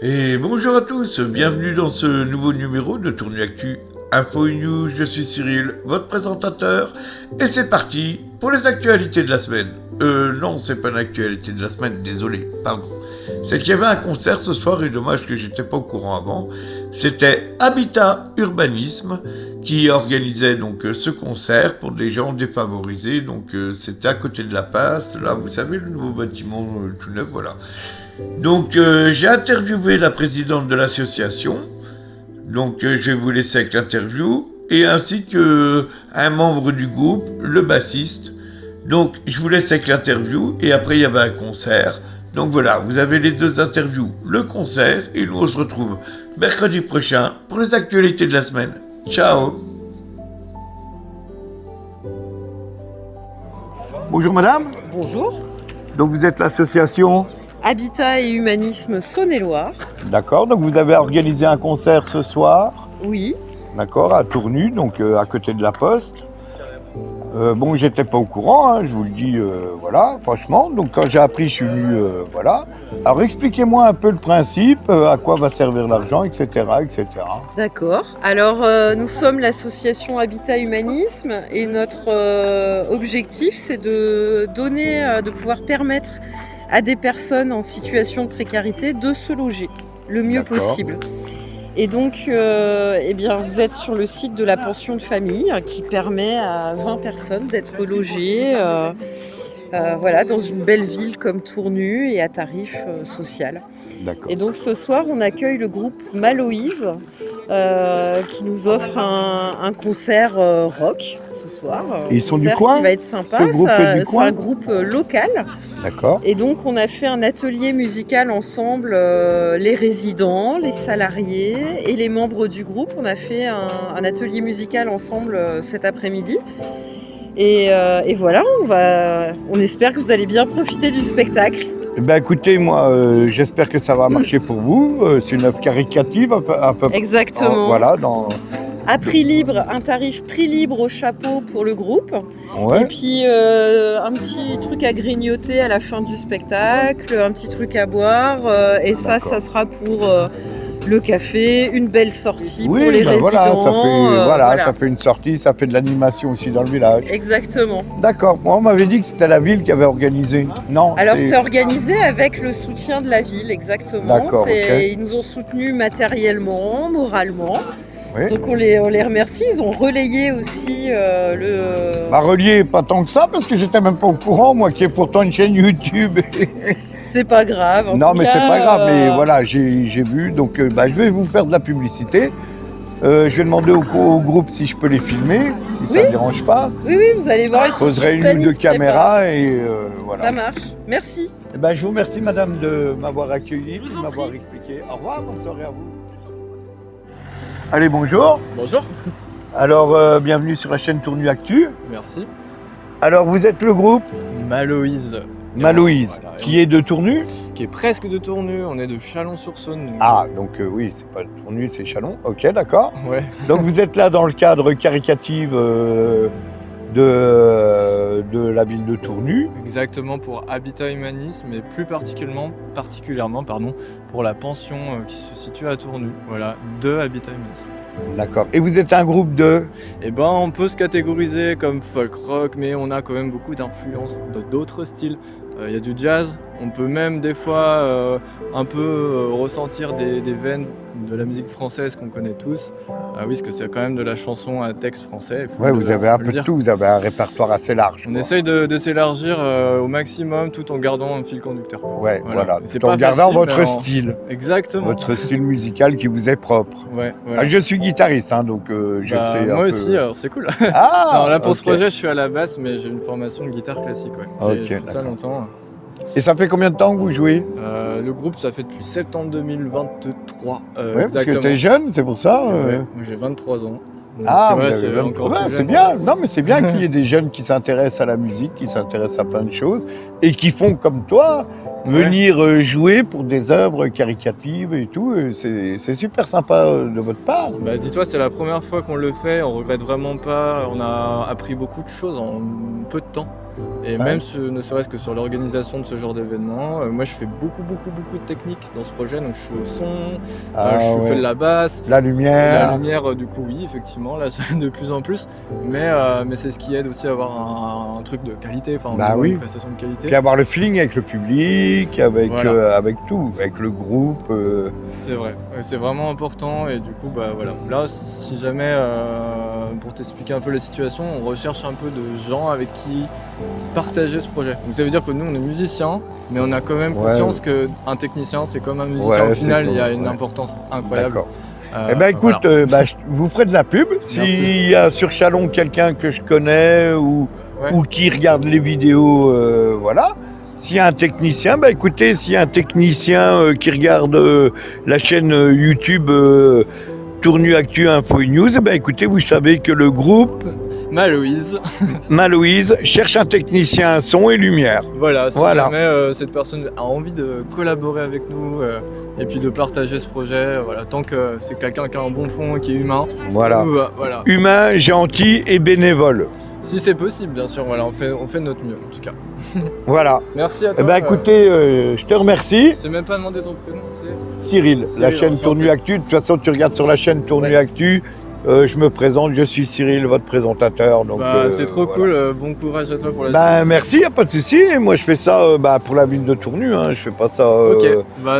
Et bonjour à tous, bienvenue dans ce nouveau numéro de Tournu Actu Info et News. Je suis Cyril, votre présentateur, et c'est parti pour les actualités de la semaine. Non, c'est pas une actualité de la semaine, désolé, pardon. C'est qu'il y avait un concert ce soir et dommage que j'étais pas au courant avant. C'était Habitat Urbanisme qui organisait donc ce concert pour des gens défavorisés. Donc c'était à côté de la Passe, là vous savez le nouveau bâtiment tout neuf, voilà. Donc j'ai interviewé la présidente de l'association, donc je vais vous laisser avec l'interview, et ainsi que un membre du groupe, le bassiste. Donc je vous laisse avec l'interview, et après il y avait un concert. Donc voilà, vous avez les deux interviews, le concert, et nous on se retrouve mercredi prochain pour les actualités de la semaine. Ciao. Bonjour madame. Bonjour. Donc vous êtes l'association. Habitat et Humanisme Saône-et-Loire. D'accord, donc vous avez organisé un concert ce soir. Oui. D'accord, à Tournu, donc à côté de la Poste. Bon, j'étais pas au courant, hein, je vous le dis, voilà, franchement. Donc quand j'ai appris, je suis venu, voilà. Alors expliquez-moi un peu le principe, à quoi va servir l'argent, etc., etc. D'accord. Alors, nous sommes l'association Habitat Humanisme et notre objectif, c'est de donner, de pouvoir permettre à des personnes en situation de précarité de se loger le mieux D'accord. possible. Et donc, eh bien, vous êtes sur le site de la pension de famille qui permet à 20 personnes d'être logées voilà, dans une belle ville comme Tournu et à tarif social. D'accord. Et donc ce soir, on accueille le groupe Maloïse qui nous offre un concert rock ce soir. Et ils sont du concert coin, qui va être sympa. ce groupe est du C'est coin un groupe local. D'accord. Et donc on a fait un atelier musical ensemble, les résidents, les salariés et les membres du groupe. On a fait un atelier musical ensemble cet après-midi. Et voilà, on espère que vous allez bien profiter du spectacle. Eh ben écoutez, moi, j'espère que ça va marcher pour vous. C'est une œuvre caritative, un peu. Exactement. Voilà, dans. À prix libre, un tarif prix libre au chapeau pour le groupe. Ouais. Et puis un petit truc à grignoter à la fin du spectacle, un petit truc à boire. Et ça sera pour le café, une belle sortie pour les résidents. Voilà, ça fait une sortie, ça fait de l'animation aussi dans le village. Exactement. D'accord, moi on m'avait dit que c'était la ville qui avait organisé. Non. Alors c'est organisé avec le soutien de la ville, exactement. D'accord, ok. Ils nous ont soutenus matériellement, moralement. Oui. Donc on les remercie, ils ont relayé aussi le... Bah relié pas tant que ça parce que j'étais même pas au courant, moi qui ai pourtant une chaîne YouTube. C'est pas grave. Non mais c'est pas grave, mais voilà, j'ai vu, donc je vais vous faire de la publicité. Je vais demander au groupe si je peux les filmer, si ça ne dérange pas. Oui, vous allez voir, ils Je sont poserai sur scène, une ou ils deux se préparent. caméras et voilà. Ça marche, merci. Eh ben, je vous remercie madame de m'avoir accueilli, de m'avoir expliqué. Au revoir, bonne soirée à vous. Allez, bonjour. Bonjour. Alors, bienvenue sur la chaîne Tournu Actu. Merci. Alors, vous êtes le groupe Maloïse. Maloïse, Voilà, qui est de Tournu. qui est presque de Tournu, on est de Chalon-sur-Saône. nous. Ah, donc oui, c'est pas Tournu, c'est Chalon. Ok, d'accord. Ouais. Donc vous êtes là dans le cadre caricatif de la ville de Tournu. Exactement, pour Habitat Humanisme, mais plus particulièrement pour la pension qui se situe à Tournu. Voilà, de Habitat Humanisme. D'accord. Et vous êtes un groupe de... Et ben, on peut se catégoriser comme folk rock, mais on a quand même beaucoup d'influences d'autres styles. Il y a du jazz, on peut même des fois un peu ressentir des veines de la musique française qu'on connaît tous. Oui, parce que c'est quand même de la chanson à texte français. Ouais, vous avez un peu de tout, vous avez un répertoire assez large. On quoi. essaye de s'élargir au maximum tout en gardant un fil conducteur. Ouais, voilà. C'est Tout en pas gardant facile, votre mais style. Exactement. Votre style musical qui vous est propre. Ouais, voilà. Ah, je suis guitariste, hein, donc je Bah, sais un moi peu... aussi, alors c'est cool. Ah, Alors là, pour ce ok. projet, je suis à la basse, mais j'ai une formation de guitare classique. Ouais. J'ai fait ça d'accord. longtemps. Et ça fait combien de temps que vous jouez? Le groupe, ça fait depuis septembre 2023. Ouais, parce que exactement. t'es jeune, c'est pour ça. Ouais, moi, j'ai 23 ans. Donc, Ah, tu vous vois, avez c'est 20. encore Ouais, tout c'est jeune. bien. Non, mais c'est bien qu'il y ait des jeunes qui s'intéressent à la musique, qui s'intéressent à plein de choses et qui font comme toi, Ouais. venir jouer pour des œuvres caricatives et tout. C'est super sympa de votre part. Bah, dis-toi, c'est la première fois qu'on le fait. On regrette vraiment pas. On a appris beaucoup de choses en peu de temps. Et même ne serait-ce que sur l'organisation de ce genre d'événement, moi je fais beaucoup de techniques dans ce projet, donc je suis au son, je fais de la basse, la lumière. La lumière, du coup oui, effectivement, là de plus en plus, mais c'est ce qui aide aussi à avoir un truc de qualité, une prestation de qualité. Puis avoir le feeling avec le public, avec tout, avec le groupe. C'est vrai, c'est vraiment important et du coup voilà. Là, si jamais, pour t'expliquer un peu la situation, on recherche un peu de gens avec qui partager ce projet. Donc ça veut dire que nous on est musiciens, mais on a quand même conscience qu'un technicien c'est comme un musicien. Au final, il y a une importance incroyable. D'accord. Écoute, je vous ferai de la pub. S'il y a sur Chalon quelqu'un que je connais ou qui regarde les vidéos, voilà. S'il y a un technicien, écoutez, s'il y a un technicien qui regarde la chaîne YouTube Tournu Actu Info News, écoutez, vous savez que le groupe Maloïse cherche un technicien son et lumière. Voilà, si jamais cette personne a envie de collaborer avec nous et puis de partager ce projet, tant que c'est quelqu'un qui a un bon fond, qui est humain. Voilà. Humain, gentil et bénévole. Si c'est possible, bien sûr, on fait de notre mieux en tout cas. Voilà. Merci à toi. Écoutez, je te remercie. Je sais même pas demandé ton prénom, c'est Cyril, la chaîne Tournu Actu. De toute façon, tu regardes sur la chaîne Tournu Actu. Je me présente, je suis Cyril, votre présentateur. Donc, c'est trop cool, bon courage à toi pour la suite. Merci, il n'y a pas de souci. Moi, je fais ça pour la ville de Tournu, je fais pas ça.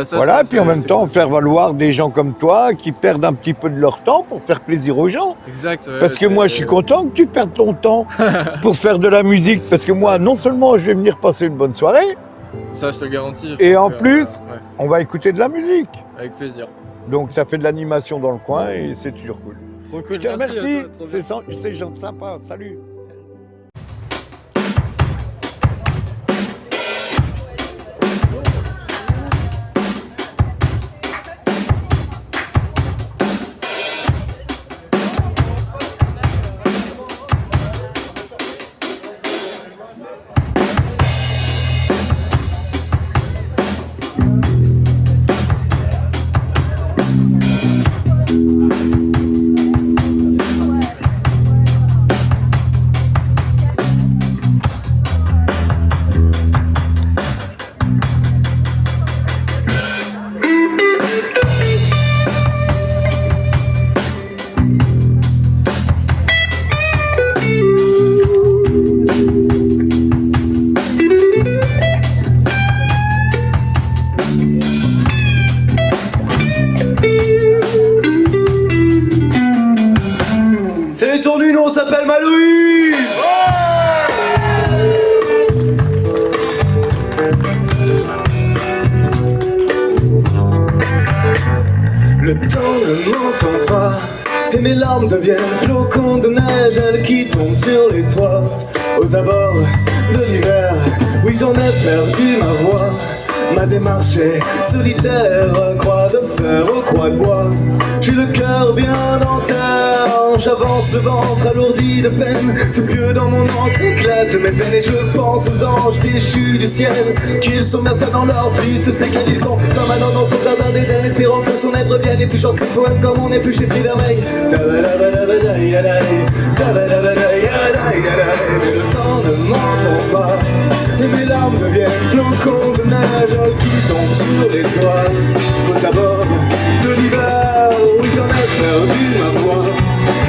Ça, puis en même temps, faire valoir des gens comme toi qui perdent un petit peu de leur temps pour faire plaisir aux gens. Exact. Parce que moi, je suis content que tu perdes ton temps pour faire de la musique. Parce que moi, non seulement je vais venir passer une bonne soirée, ça, je te le garantis. Et en plus, on va écouter de la musique. Avec plaisir. Donc, ça fait de l'animation dans le coin et c'est toujours cool. Trop cool, je te remercie. C'est gentil, sympa. Salut. Le temps ne m'entend pas et mes larmes deviennent flocons de neige, elles qui tombent sur les toits aux abords de l'hiver. Oui, j'en ai perdu ma voix, ma démarche est solitaire, croix de fer aux croix de bois. J'ai le cœur bien en terre, j'avance le ventre alourdi de peine, ce que dans mon ventre éclate mes peines et je pense aux anges déchus du ciel, qu'ils sont versés dans leur triste séquelles. Ils sont comme un an dans son jardin d'Éden, espérant que son œuvre vienne épluchant ses poèmes comme on épluche les fruits vermeils. Le temps ne m'entend pas et mes larmes deviennent flocons de neige qui tombent sur les toits aux abords de l'hiver. Oui, j'en ai perdu ma voix,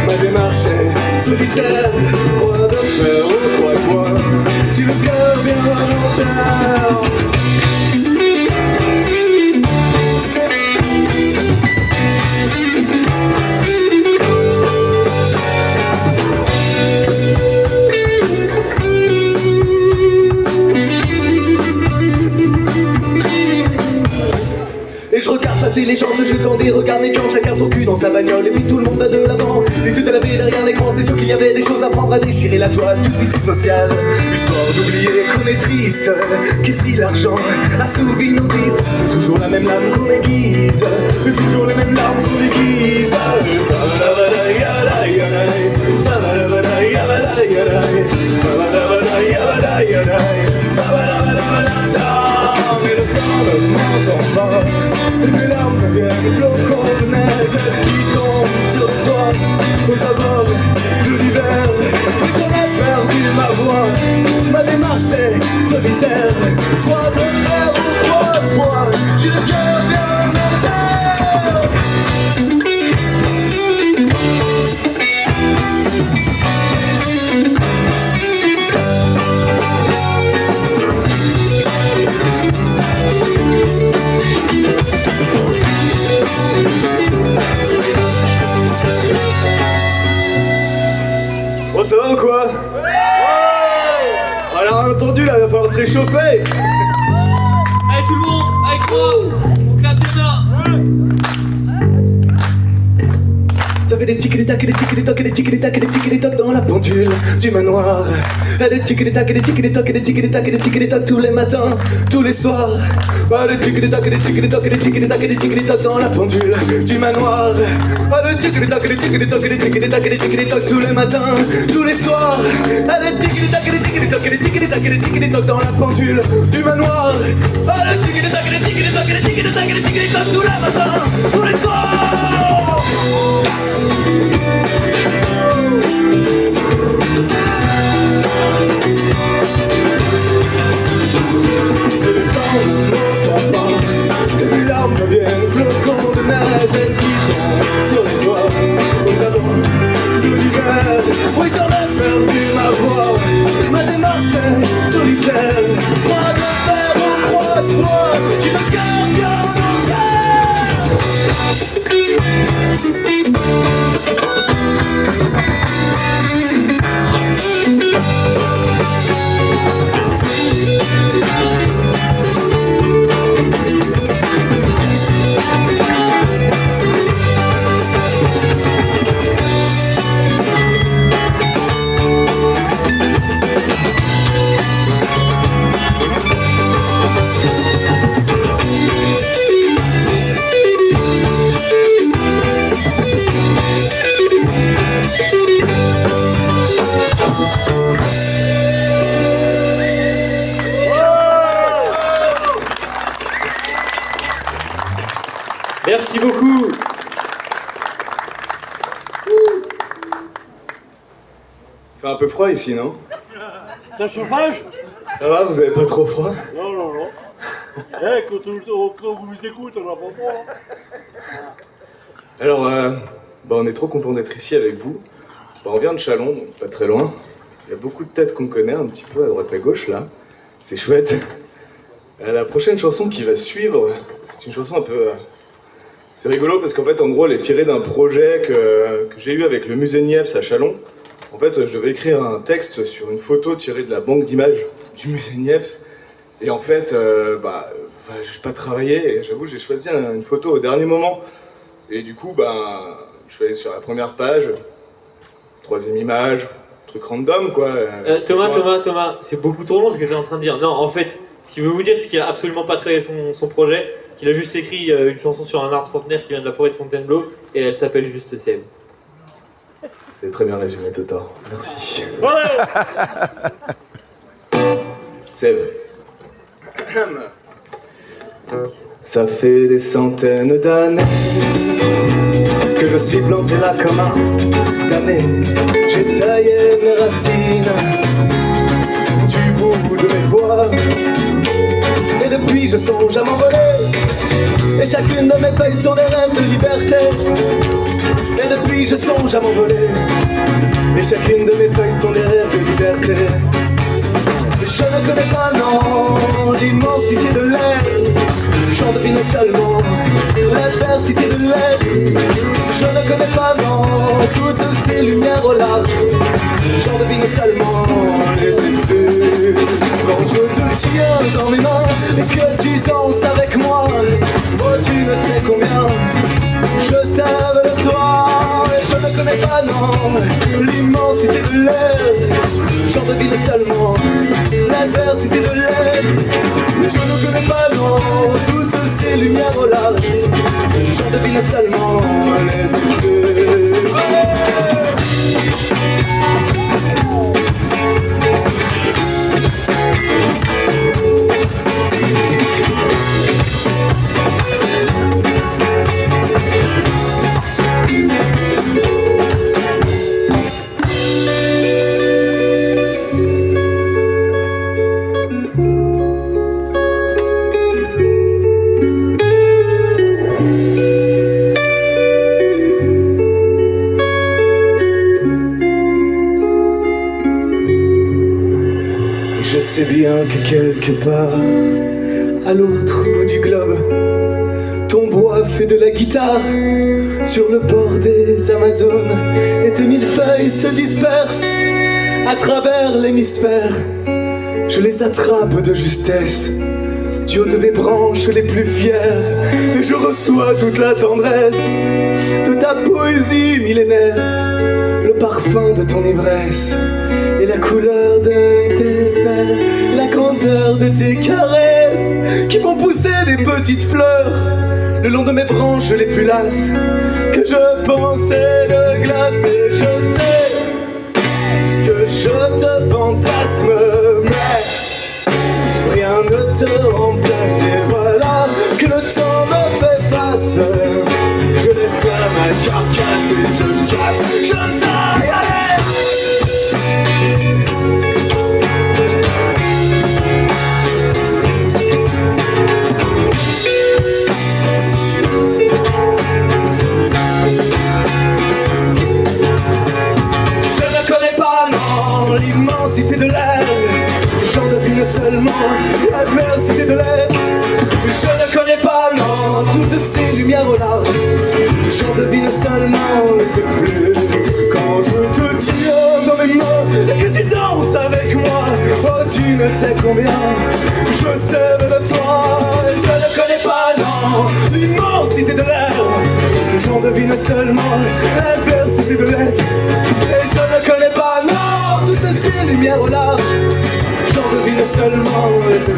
ma démarche est solitaire, croix de fer aux croix de bois. J'ai le cœur bien en terre. Je regarde passer les gens se jetant des regards méfiants, chacun son cul dans sa bagnole et puis tout le monde va de l'avant. Les yeux de la baie derrière l'écran, c'est sûr qu'il y avait des choses à prendre, à déchirer la toile, tout ici social. Histoire d'oublier qu'on est triste, qu'ici l'argent assouvit nos vices. C'est toujours la même lame qu'on aiguise, et toujours les mêmes larmes qu'on aiguise. Mais le temps ne m'entend pas, mes larmes deviennent flocons de neige qui tombent sur le toit aux abords de l'hiver. Mais j'en ai perdu ma voix, ma démarche solitaire. Quoi de faire ou quoi de moi, j'ai le cœur bien en terre. Bon, ça va ou quoi? Alors, entendu, là, il va falloir se réchauffer. Allez tout le monde, avec moi, on clappe des mains. Ça fait des tic-tac et des tic-tac et des tic-tac et des tic-tac dans la pendule du manoir. Et des tic-tac et des tic-tac et des tic-tac et des tic-tac tous les matins, tous les soirs. Des tic-tac et des tic-tac et des tic-tac et des tic-tac dans la pendule du manoir. Des tic-tac et des tic-tac et des tic-tac et des tic-tac tous les matins, tous les soirs. Des tic-tac et des tic-tac et des tic-tac et des tic-tac dans la pendule du manoir. Des tic-tac et des tic-tac et des tic-tac et des tic-tac tous les matins, tous les soirs. Le temps ne m'entend pas, les larmes deviennent flocons de neige qui tombent sur les toits aux abords de l'hiver. Oui, j'en ai perdu ma voix, ma démarche est solitaire. Moi de faire au croix de toi, qui me garde bien en Merci beaucoup. Il fait un peu froid ici, non? T'as le chauffage? Ça va, vous avez pas trop froid? Non, non, non. Quand on vous écoute, on n'a pas froid. Alors, on est trop content d'être ici avec vous. On vient de Chalon, donc pas très loin. Il y a beaucoup de têtes qu'on connaît un petit peu à droite à gauche là. C'est chouette. La prochaine chanson qui va suivre, c'est une chanson un peu... C'est rigolo parce qu'en fait, en gros, elle est tirée d'un projet que j'ai eu avec le musée Niepce à Chalon. En fait, je devais écrire un texte sur une photo tirée de la banque d'images du musée Niepce. Et en fait, j'ai pas travaillé et j'avoue, j'ai choisi une photo au dernier moment. Et du coup, je suis allé sur la première page, troisième image, truc random quoi. Thomas, c'est beaucoup trop long ce que tu es en train de dire. Non, en fait, ce qu'il veut vous dire, c'est qu'il a absolument pas travaillé son projet, qu'il a juste écrit une chanson sur un arbre centenaire qui vient de la forêt de Fontainebleau, et elle s'appelle juste Sève. C'est très bien résumé, Totor. Merci. Sève. Ça fait des centaines d'années que je suis planté là comme un damné. J'ai taillé mes racines du bout de mes bois. Et depuis je songe à m'envoler. Et chacune de mes feuilles sont des rêves de liberté. Et depuis je songe à m'envoler. Et chacune de mes feuilles sont des rêves de liberté. Je ne connais pas, non, l'immensité de l'air. J'en devine seulement l'adversité de l'être. Je ne connais pas, non, toutes ces lumières au large. J'en devine seulement les effets. Quand je te tiens dans mes mains et que tu danses avec moi, oh tu ne sais combien je sève de toi. Et je ne connais pas, non, l'immensité de l'air. J'en devine seulement l'adversité de l'être. Je ne connais pas, non, toutes ces lumières au large. J'en devine seulement les effets. sais bien que quelque part, à l'autre bout du globe, ton bois fait de la guitare. Sur le bord des Amazones, et tes millefeuilles se dispersent à travers l'hémisphère. Je les attrape de justesse du haut de mes branches les plus fières, et je reçois toute la tendresse de ta poésie millénaire, le parfum de ton ivresse et la couleur de tes vers, la grandeur de tes caresses qui font pousser des petites fleurs le long de mes branches les plus lasses, que je pensais de glace. Et je sais que je te fantasme, mais rien ne te remplace. Et voilà que le temps me fait face. Je laisse là ma carcasse et je me casse, je me taille, allez. L'immensité de l'air, j'en devine seulement l'adversité de l'être. Je ne connais pas, non, toutes ces lumières au large, j'en devine seulement tes flux. Quand je te tiens dans mes mains et que tu danses avec moi, oh tu ne sais combien je sers de toi. Je ne connais pas, non, l'immensité de l'air, j'en devine seulement l'adversité de l'être. Et je ne connais pas, non, toutes ces lumières au large, j'en devine seulement les flux.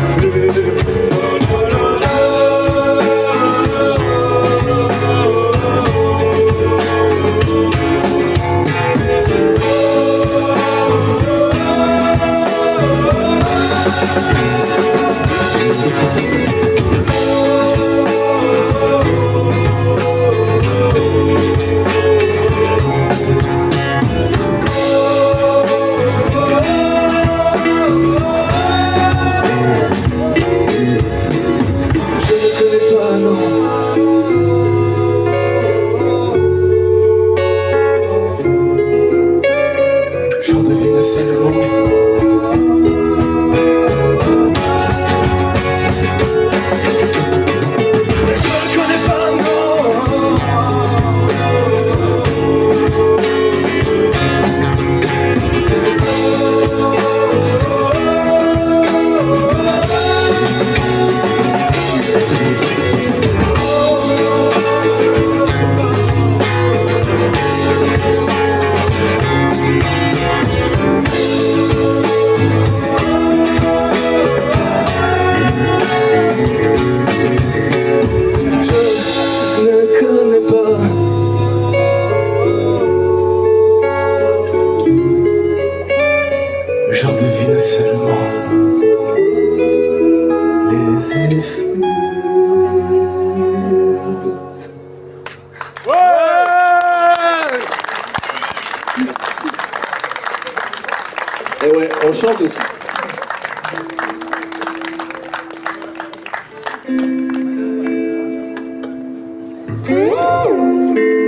Et ouais, on chante aussi.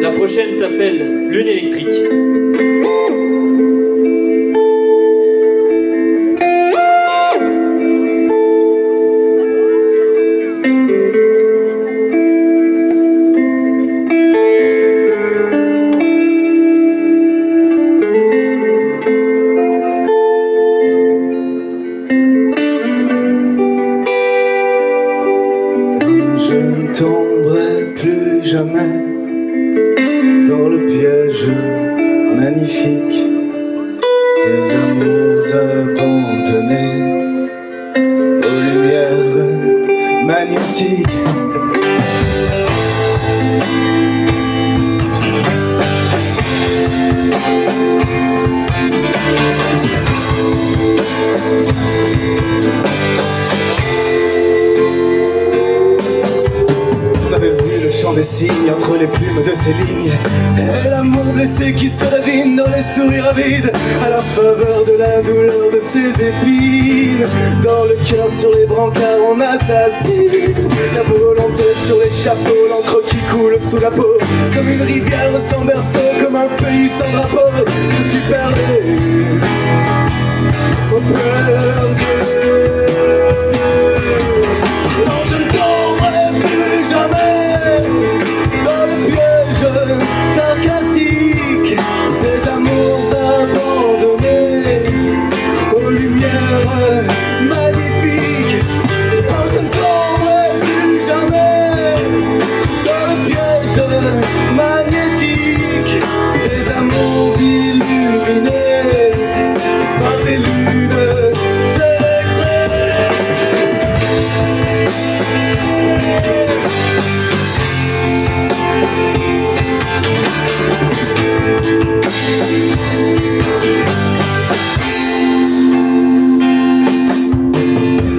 La prochaine s'appelle Lune électrique. Dans le piège magnifique des amours abandonnés aux lumières magnétiques. On avait vu le chant des cygnes entre les plumes de ces lignes, et l'amour blessé qui se ravine dans les sourires avides, à la faveur de la douleur de ses épines. Dans le cœur, sur les brancards, on assassine la volonté sur les chapeaux, l'encre qui coule sous la peau, comme une rivière sans berceau, comme un pays sans drapeau. Je suis perdu, perdu. pièges magnétiques, des amours illuminés par des lunes électriques.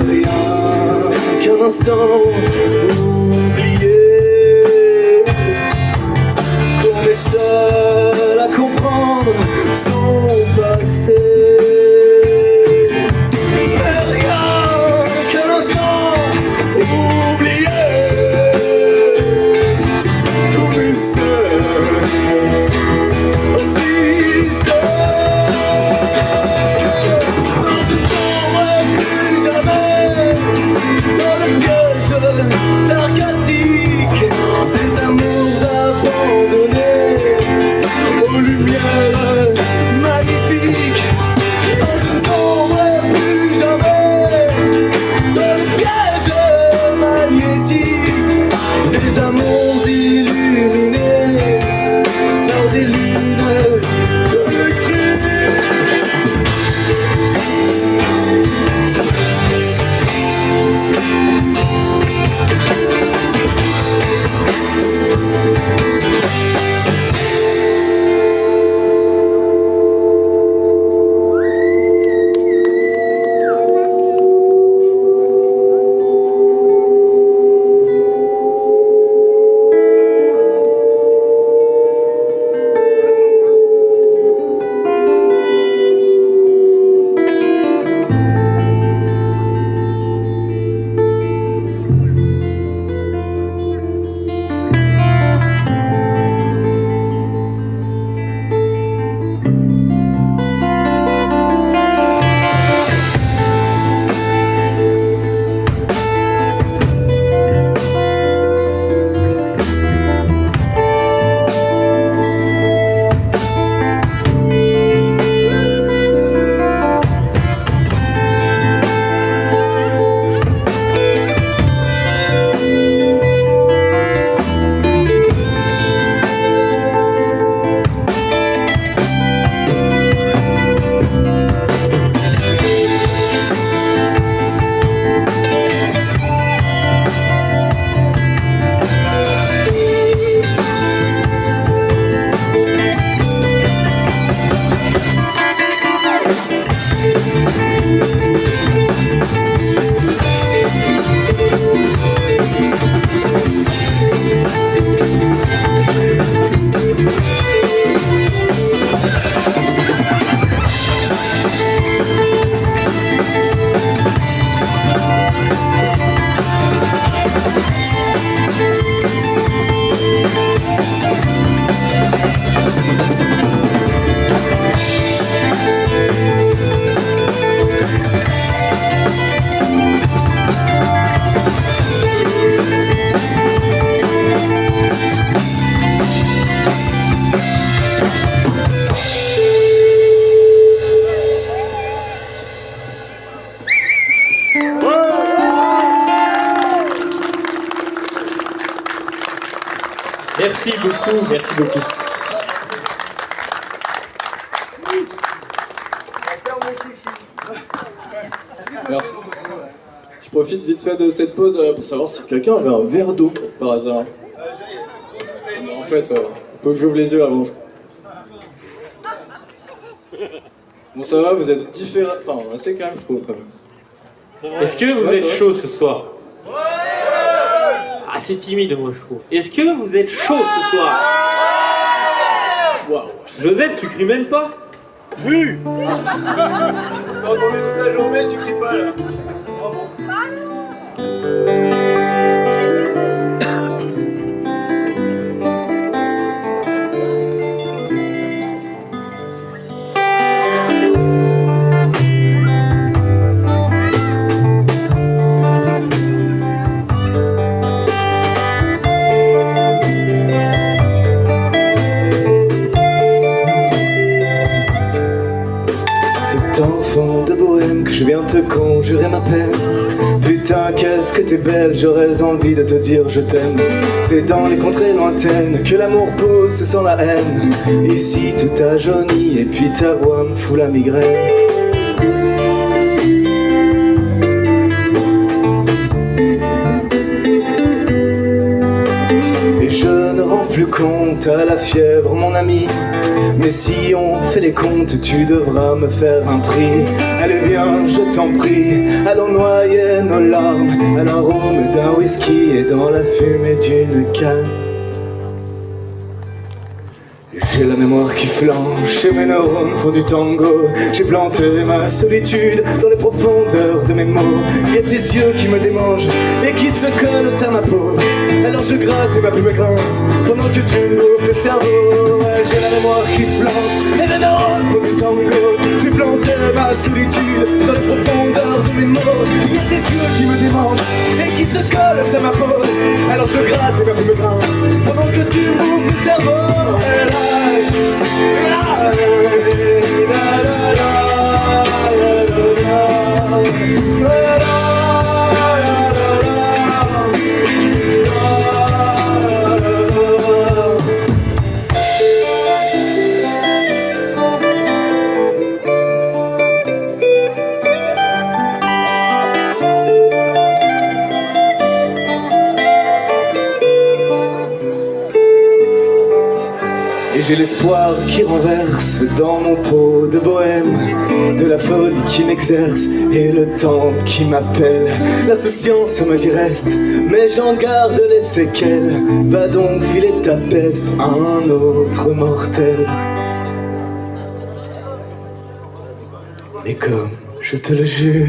Rien qu'un instant oublié, qu'on est seul à comprendre son passé. Mais rien qu'un instant oublié, qu'on est seul, aussi seul. On se tomberait plus jamais dans le piège sarcastique des amours abandonnés aux lumières magnifiques. On se tomberait plus jamais dans le piège magnétique des amours illuminés par des lunes électriques. Merci beaucoup, merci beaucoup. Merci. Je profite vite fait de cette pause pour savoir si quelqu'un avait un verre d'eau par hasard. En fait, faut que j'ouvre les yeux avant. Bon, ça va, vous êtes différents. Enfin, assez calme, je trouve. Quand même. Est-ce que vous êtes chaud ce soir? Assez timide, moi, je trouve. Est-ce que vous êtes chaud ce soir? Waouh. Joseph, tu cries même pas? Oui. T'as entendu toute la journée, tu cries pas là. Bravo. Cet enfant de bohème que je viens te conjurer ma peine. Putain, qu'est-ce que t'es belle, j'aurais envie de te dire je t'aime. C'est dans les contrées lointaines que l'amour pousse sans la haine. Ici tout a jauni et puis ta voix me fout la migraine. Et je ne rends plus compte à la fièvre mon ami. Mais si on fait les comptes, tu devras me faire un prix. Allez viens, je t'en prie, allons noyer nos larmes à l'arôme d'un whisky et dans la fumée d'une canne. J'ai la mémoire qui flanche et mes neurones font du tango. J'ai planté ma solitude dans les profondeurs de mes mots. Il y a tes yeux qui me démangent et qui se collent à ma peau. Alors je gratte et ma plume grince pendant que tu m'ouvres le cerveau. Ouais, j'ai la mémoire qui flanche et mes neurones font du tango. J'ai planté ma solitude dans les profondeurs de mes mots. Il y a tes yeux qui me démangent et qui se collent à ma peau. Alors je gratte et ma plume grince pendant que tu m'ouvres le cerveau. Et j'ai l'espoir qui renverse dans mon pot de bohème, de la folie qui m'exerce et le temps qui m'appelle. L'insouciance me dit reste, mais j'en garde les séquelles. Va donc filer ta peste à un autre mortel. Et comme je te le jure,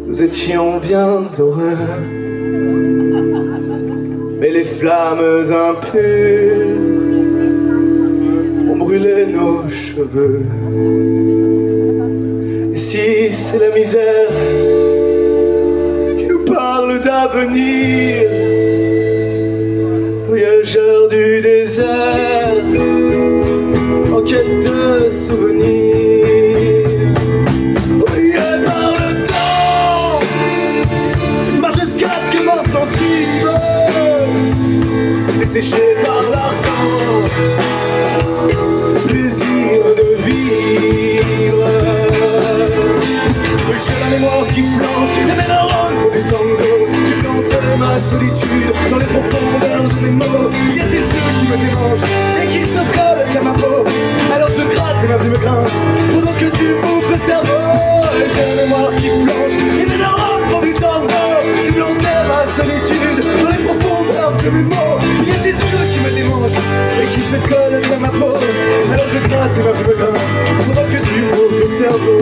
nous étions bien heureux. Mais les flammes impures ont brûlé nos cheveux. Et si c'est la misère qui nous parle d'avenir, voyageurs du désert en quête de souvenirs, oubliés par le temps, marche jusqu'à ce que mort s'en suive, desséché par l'ardent plaisir de vivre. J'ai la mémoire qui flanche et mes neurones pour du tango. J'ai planté ma solitude dans les profondeurs de mes mots. Il y a des yeux qui me dérangent et qui se collent à ma peau. Alors je gratte et ma plume grince pendant que tu m'ouvres le cerveau. J'ai la mémoire qui flanche et mes neurones pour du tango. J'ai planté ma solitude dans les profondeurs de mes mots. Il y a des yeux qui me démangent et qui se collent à ma peau. Alors je gratte et ma plume grince pendant que tu m'ouvres le cerveau.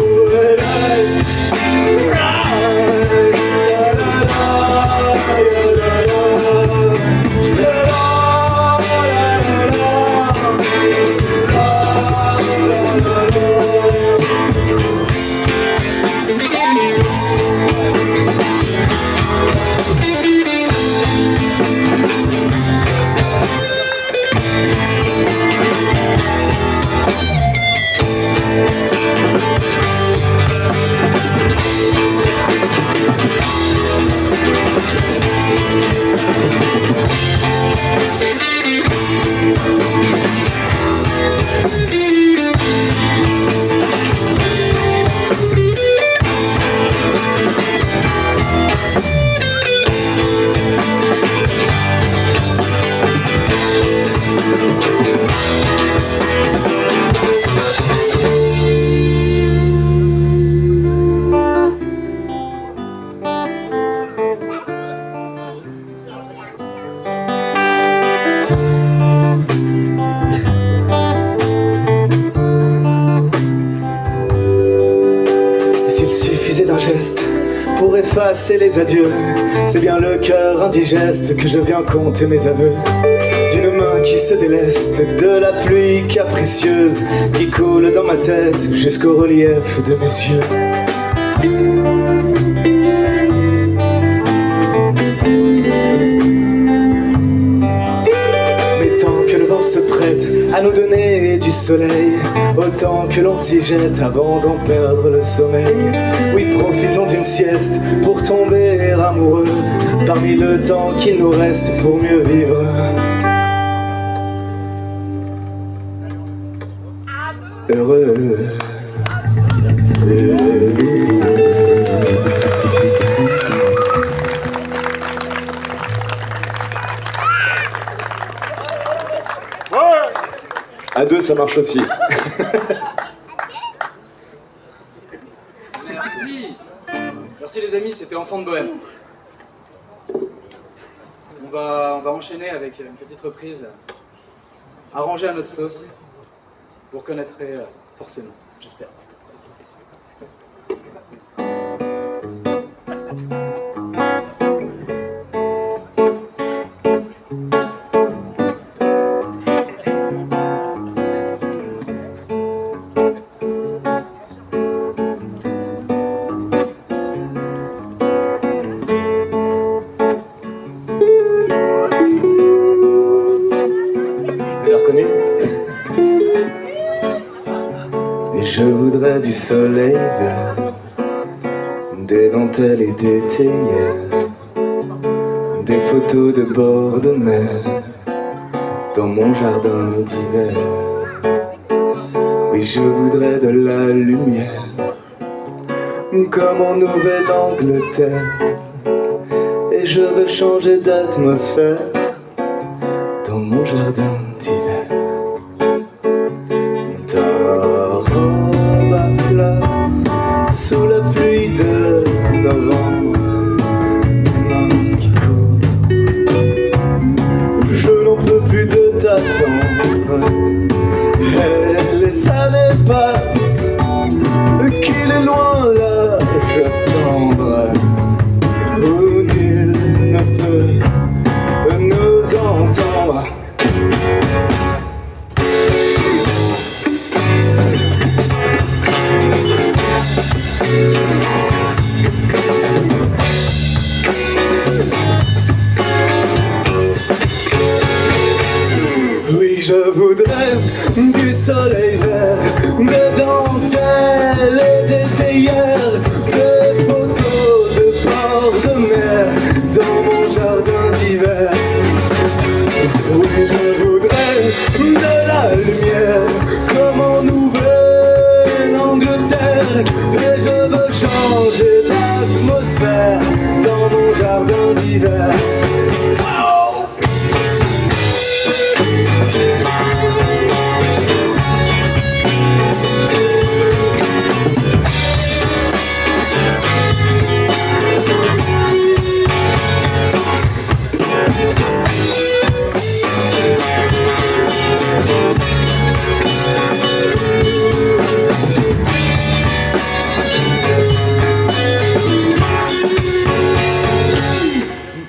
Pour effacer les adieux, c'est bien le cœur indigeste que je viens compter mes aveux. D'une main qui se déleste, de la pluie capricieuse qui coule dans ma tête jusqu'au relief de mes yeux. Mais tant que le vent se prête à nous donner du soleil, autant que l'on s'y jette avant d'en perdre le sommeil. Oui, profitons d'une sieste pour tomber amoureux, parmi le temps qu'il nous reste pour mieux vivre. Heureux. À deux, ça marche aussi. Merci. Merci les amis, c'était Enfant de Bohème. On va enchaîner avec une petite reprise arrangée à notre sauce. Vous reconnaîtrez forcément, j'espère. Je voudrais du soleil vert, des dentelles et des théières, des photos de bord de mer dans mon jardin d'hiver. Oui, je voudrais de la lumière comme en Nouvelle-Angleterre, et je veux changer d'atmosphère dans mon jardin d'hiver. Sous la pluie de novembre, main qui court, je n'en peux plus de t'attendre. Et les années passent, qu'il est loin l'âge tendre, où nul ne peut nous entendre. Oui, je voudrais du soleil vert, des dentelles et des théières, des photos de bord de mer dans mon jardin d'hiver. Oui, je voudrais de la lumière comme en Nouvelle-Angleterre, et je veux changer d'atmosphère dans mon jardin d'hiver.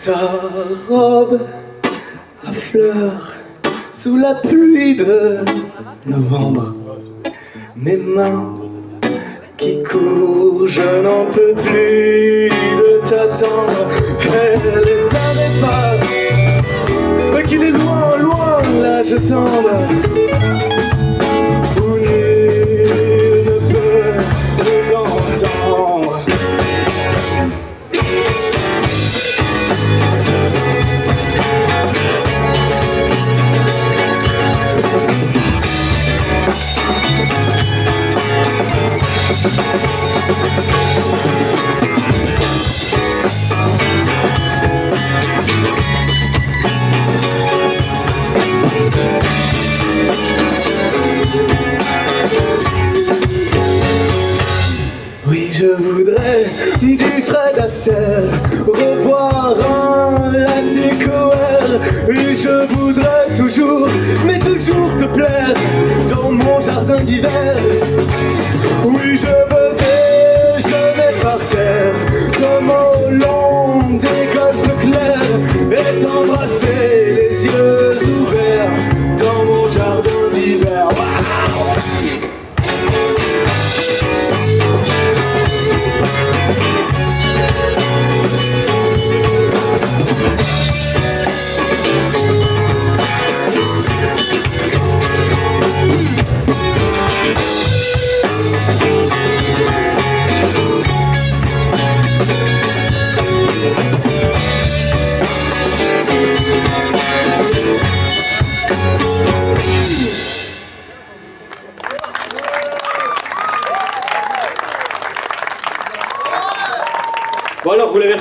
Ta robe à fleurs sous la pluie de novembre, mes mains qui courent, je n'en peux plus de t'attendre. Et les années passent, mais qu'il est loin, loin l'âge tendre, où nul ne peut nous entendre.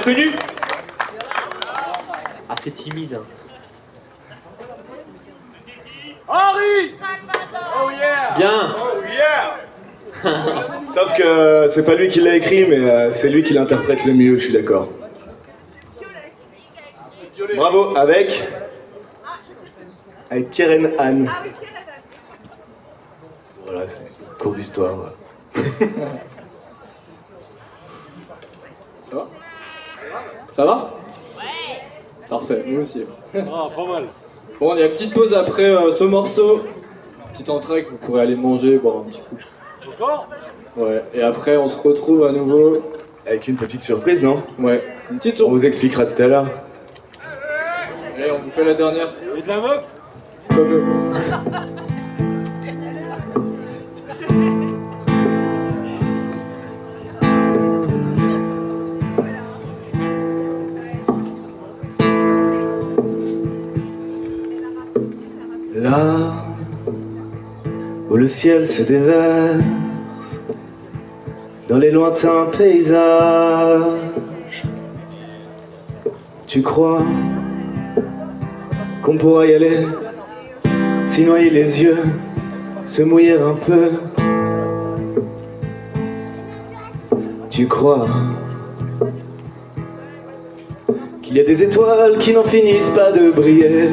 reconnu? Ah, c'est timide. Hein. Henri! Oh yeah! Bien. Oh yeah! Sauf que c'est pas lui qui l'a écrit, mais c'est lui qui l'interprète le mieux, je suis d'accord. Bravo, avec Keren Anne. Voilà, c'est un cours d'histoire. Ça va? Ça va? Ouais! Parfait, nous aussi. Ah, pas mal. Bon, il y a une petite pause après ce morceau. Petite entrée que vous pourrez aller manger, boire un petit coup. Encore? Ouais, et après on se retrouve à nouveau. Avec une petite surprise, non? Ouais, une petite On surprise. vous expliquera tout à l'heure. Et on vous fait la dernière. Et de la meuf? Comme eux. Là où le ciel se déverse dans les lointains paysages, tu crois qu'on pourra y aller, s'y noyer les yeux, se mouiller un peu. Tu crois qu'il y a des étoiles qui n'en finissent pas de briller,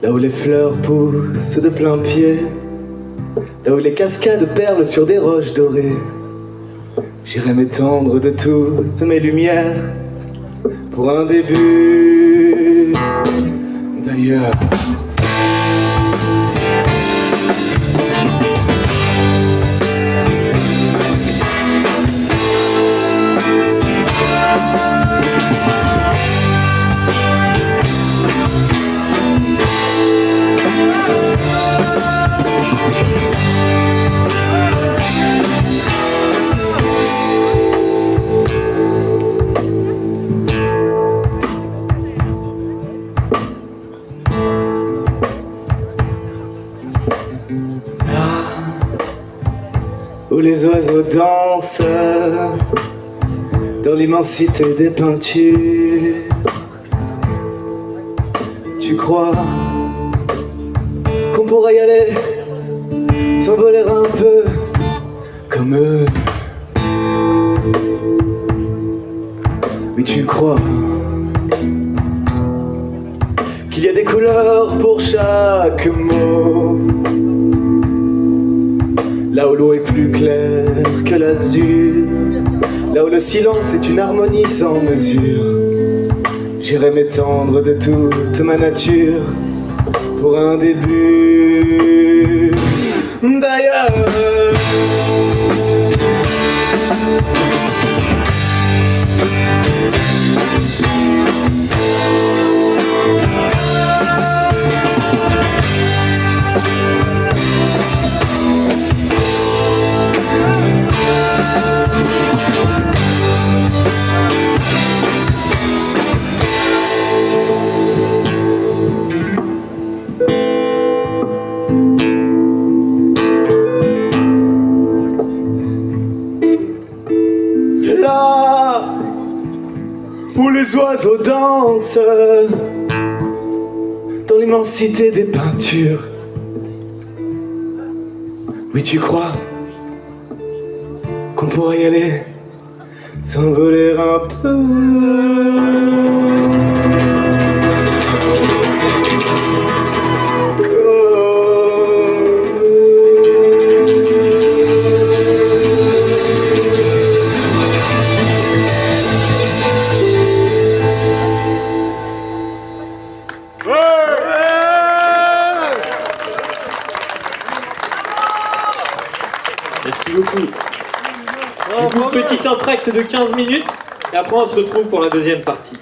là où les fleurs poussent de plein pied, là où les cascades perlent sur des roches dorées. J'irai m'étendre de toutes mes lumières pour un début d'ailleurs. Où les oiseaux dansent dans l'immensité des peintures. Tu crois qu'on pourrait y aller, s'envoler un peu comme eux. Oui, tu crois qu'il y a des couleurs pour chaque mot, là où l'eau est plus claire que l'azur, là où le silence est une harmonie sans mesure. J'irai m'étendre de toute ma nature pour un début d'ailleurs. Là où les oiseaux dansent dans l'immensité des peintures. Oui, tu crois qu'on pourrait y aller, s'envoler un peu. Merci beaucoup. Du coup, petit entracte de 15 minutes, et après on se retrouve pour la deuxième partie.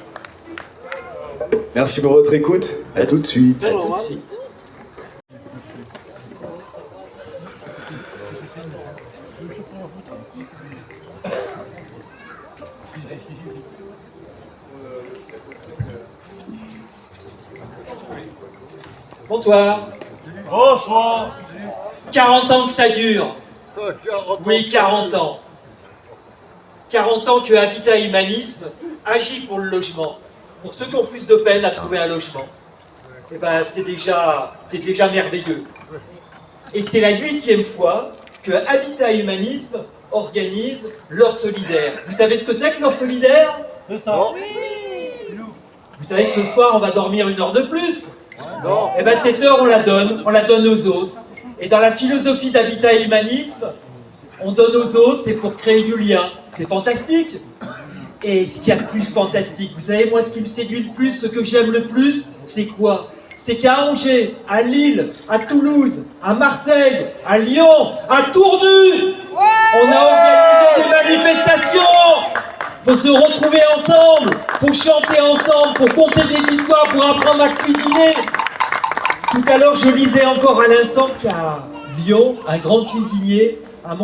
Merci pour votre écoute. À tout de suite. À tout de suite. Bonsoir. Bonsoir. 40 ans que ça dure. Oui, 40 ans. 40 ans que Habitat Humanisme agit pour le logement. Pour ceux qui ont plus de peine à trouver un logement. Eh ben, c'est déjà merveilleux. Et c'est la 8e fois que Habitat Humanisme organise l'heure solidaire. Vous savez ce que c'est que l'heure solidaire? C'est ça. Vous savez que ce soir, on va dormir 1 heure de plus? Non. Eh bien, cette heure, on la donne aux autres. Et dans la philosophie d'Habitat Humanisme, on donne aux autres, c'est pour créer du lien. C'est fantastique. Et ce qu'il y a de plus fantastique, vous savez, moi, ce qui me séduit le plus, ce que j'aime le plus, c'est quoi? C'est qu'à Angers, à Lille, à Toulouse, à Marseille, à Lyon, à Tournu, on a organisé des manifestations pour se retrouver ensemble, pour chanter ensemble, pour conter des histoires, pour apprendre à cuisiner. Tout à l'heure, je lisais encore à l'instant qu'à Lyon, un grand cuisinier a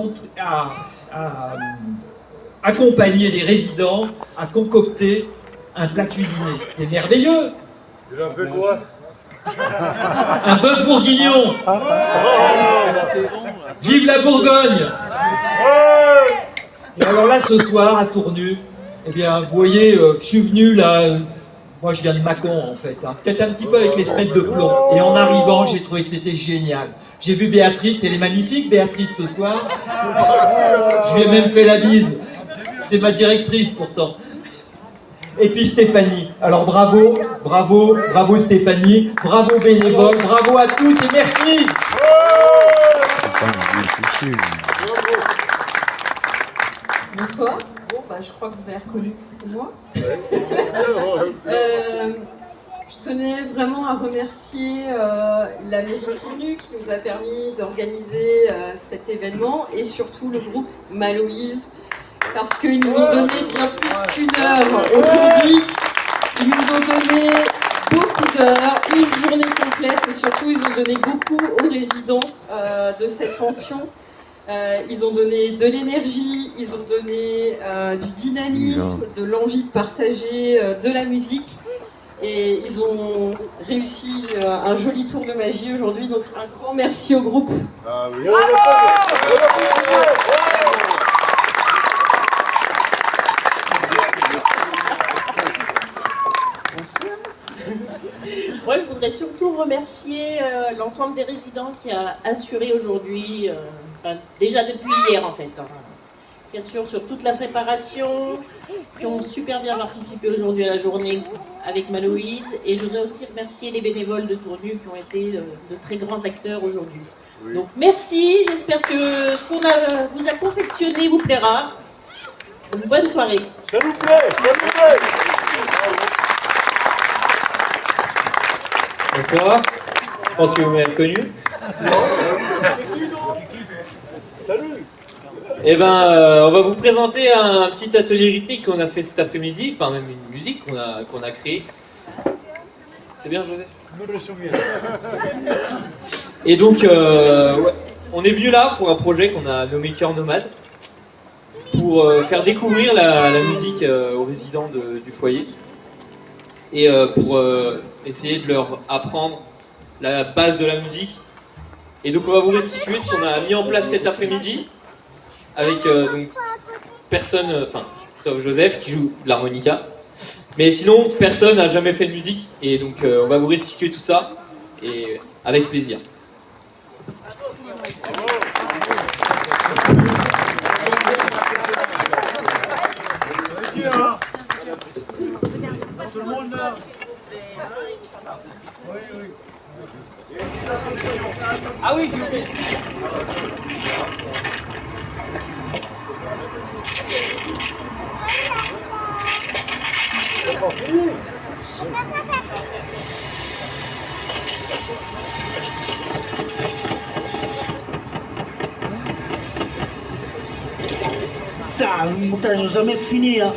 accompagné des résidents à concocter un plat cuisiné. C'est merveilleux. Il a fait quoi? Un bœuf bourguignon. Vive la Bourgogne. Et alors là, ce soir, à Tournu, eh bien, vous voyez, je suis venu là, moi je viens de Mâcon en fait, hein, peut-être un petit peu avec les semelles de plomb. Et en arrivant, j'ai trouvé que c'était génial. J'ai vu Béatrice, elle est magnifique Béatrice ce soir. Je lui ai même fait la bise. C'est ma directrice pourtant. Et puis Stéphanie. Alors bravo, bravo, bravo Stéphanie, bravo bénévoles, bravo à tous et merci. Bonsoir. Bon, bah, je crois que vous avez reconnu que c'était moi. Je tenais vraiment à remercier la mairie de Tournu qui nous a permis d'organiser cet événement et surtout le groupe Maloïse parce qu'ils nous ont donné bien plus qu'une heure aujourd'hui. Ils nous ont donné beaucoup d'heures, une journée complète et surtout ils ont donné beaucoup aux résidents de cette pension. Ils ont donné de l'énergie, ils ont donné du dynamisme, de l'envie de partager de la musique. Et ils ont réussi un joli tour de magie aujourd'hui. Donc un grand merci au groupe. Ah oui. Moi, je voudrais surtout remercier l'ensemble des résidents qui a assuré aujourd'hui, déjà depuis hier en fait, hein, qui assurent sur toute la préparation, qui ont super bien participé aujourd'hui à la journée avec Maloïse. Et je voudrais aussi remercier les bénévoles de Tournu qui ont été de très grands acteurs aujourd'hui. Oui. Donc merci, j'espère que ce qu'on vous a confectionné vous plaira. Une bonne soirée. Ça nous plaît, ça nous plaît. Bonsoir, je pense que vous m'avez reconnu. Salut. Eh ben, on va vous présenter un petit atelier rythmique qu'on a fait cet après-midi, enfin même une musique qu'on a créée. C'est bien, Joseph? Je me souviens. Et donc, ouais, on est venu là pour un projet qu'on a nommé Cœur Nomade, pour faire découvrir la musique aux résidents du foyer, et pour essayer de leur apprendre la base de la musique. Et donc on va vous restituer ce qu'on a mis en place cet après-midi, avec donc personne, enfin sauf Joseph qui joue de l'harmonica, mais sinon personne n'a jamais fait de musique, et donc on va vous restituer tout ça, et avec plaisir. Tout le monde là. Oui, oui. Ah oui, je fais. Putain, le montage n'a jamais fini, hein.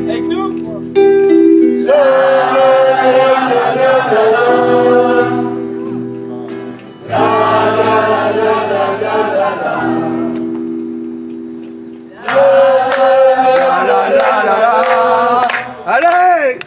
Avec nous. Allez!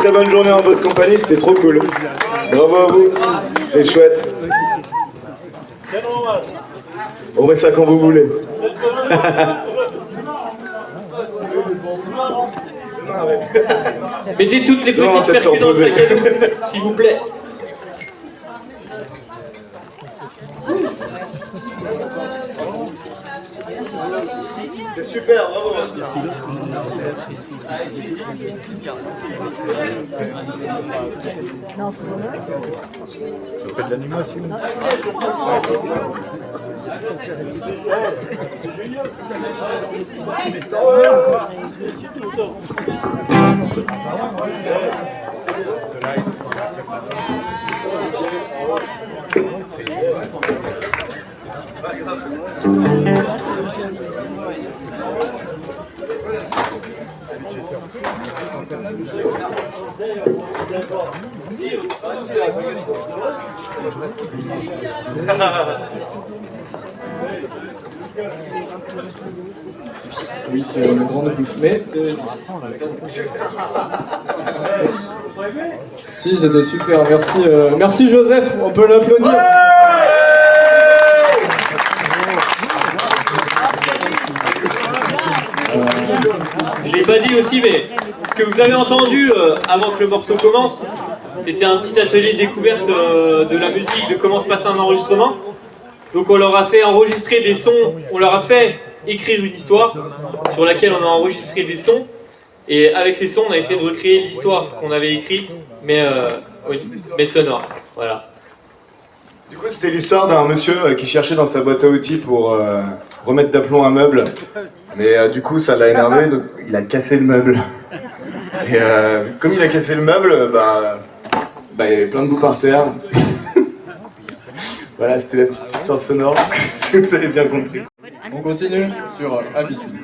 très bonne journée en votre compagnie, c'était trop cool. Bravo à vous, c'était chouette. On met ça quand vous voulez. Mettez toutes les petites percus dans le sac à dos, s'il vous plaît. C'est super, bravo. Ça fait de l'animation. Oui, tu as une grande bouche, mais... Si, c'était super, merci, merci Joseph, on peut l'applaudir. Je l'ai pas dit aussi, mais ce que vous avez entendu avant que le morceau commence, c'était un petit atelier de découverte de la musique, de comment se passe un enregistrement. Donc on leur a fait enregistrer des sons, on leur a fait écrire une histoire sur laquelle on a enregistré des sons. Et avec ces sons, on a essayé de recréer l'histoire qu'on avait écrite, mais sonore. Voilà. Du coup, c'était l'histoire d'un monsieur qui cherchait dans sa boîte à outils pour remettre d'aplomb un meuble. Mais du coup, ça l'a énervé, donc il a cassé le meuble. Et comme il a cassé le meuble, il y avait plein de bouts par terre. Voilà, c'était la petite histoire sonore, si vous avez bien compris. On continue sur Habitude.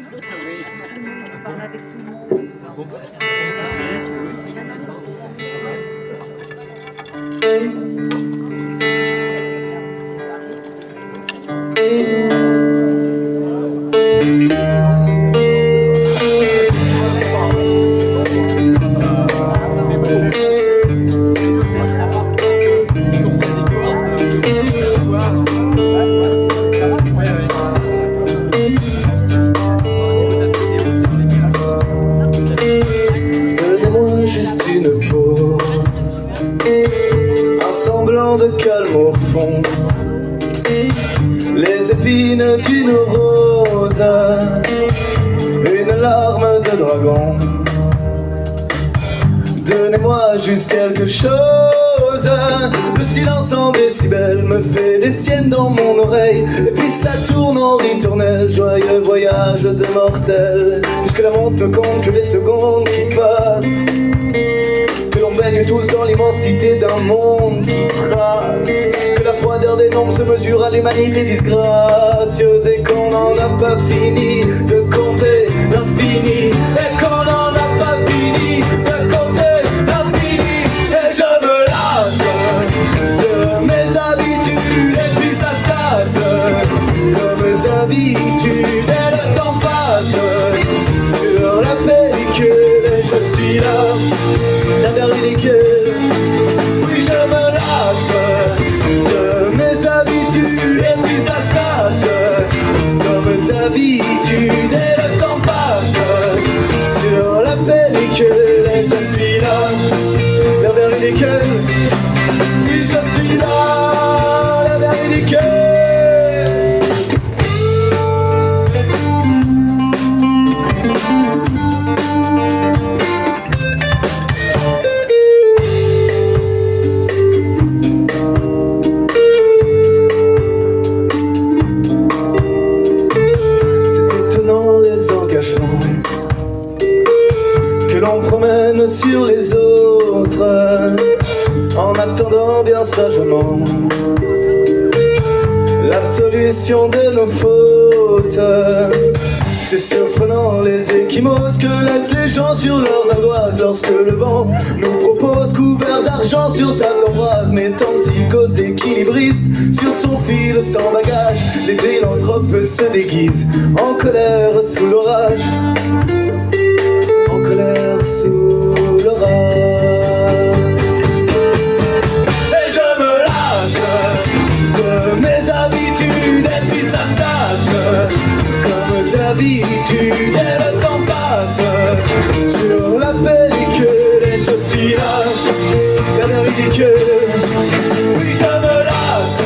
Donnez-moi juste une pause, un semblant de calme au fond, les épines d'une rose, une larme de dragon. Donnez-moi juste quelque chose. Le silence en décibels me fait des siennes dans mon oreille. Et puis ça tourne en ritournelle. Joyeux voyage de mortel. Puisque la montre ne compte que les secondes qui passent, que l'on baigne tous dans l'immensité d'un monde qui trace, que la froideur des nombres se mesure à l'humanité disgracieuse, et qu'on n'en a pas fini de compter l'infini, et qu'on n'en a pas fini de compter l'infini. Et je me lasse de mes habitudes, et puis ça se casse comme d'habitude, et le temps passe sur la pellicule, et je suis là, la vérité. Oui, je me lasse de mes habitudes, et puis ça se casse comme d'habitude, et le temps passe sur la pellicule, et je suis là, la vérité. Oui, je suis là, la vérité. Que l'on promène sur les autres en attendant bien sagement l'absolution de nos fautes. C'est surprenant les échymoses que laissent les gens sur leurs ardoises lorsque le vent nous propose couvert d'argent sur table d'embrase, mettant psychose d'équilibriste sur son fil sans bagage. Les philanthropes se déguisent en colère sous l'orage, en colère sous l'orage. la mer ridicule. Oui, je me lasse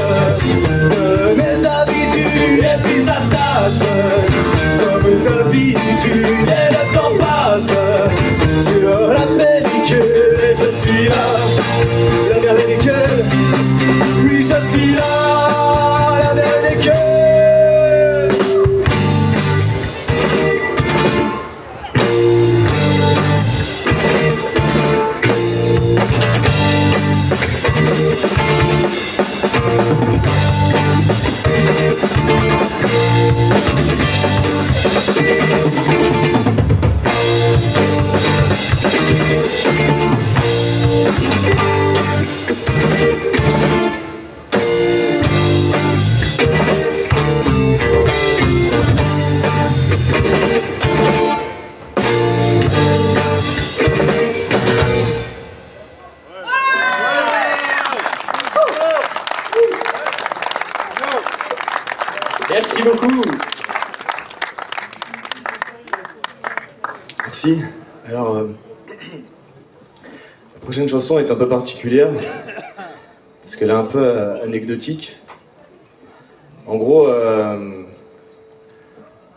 de mes habitudes et puis ça se tasse comme d'habitude et le temps passe sur la pellicule et je suis là, la mer ridicule. Oui, je suis là, la mer ridicule. Merci beaucoup. Merci. Alors, la prochaine chanson est un peu particulière, parce qu'elle est un peu anecdotique. En gros,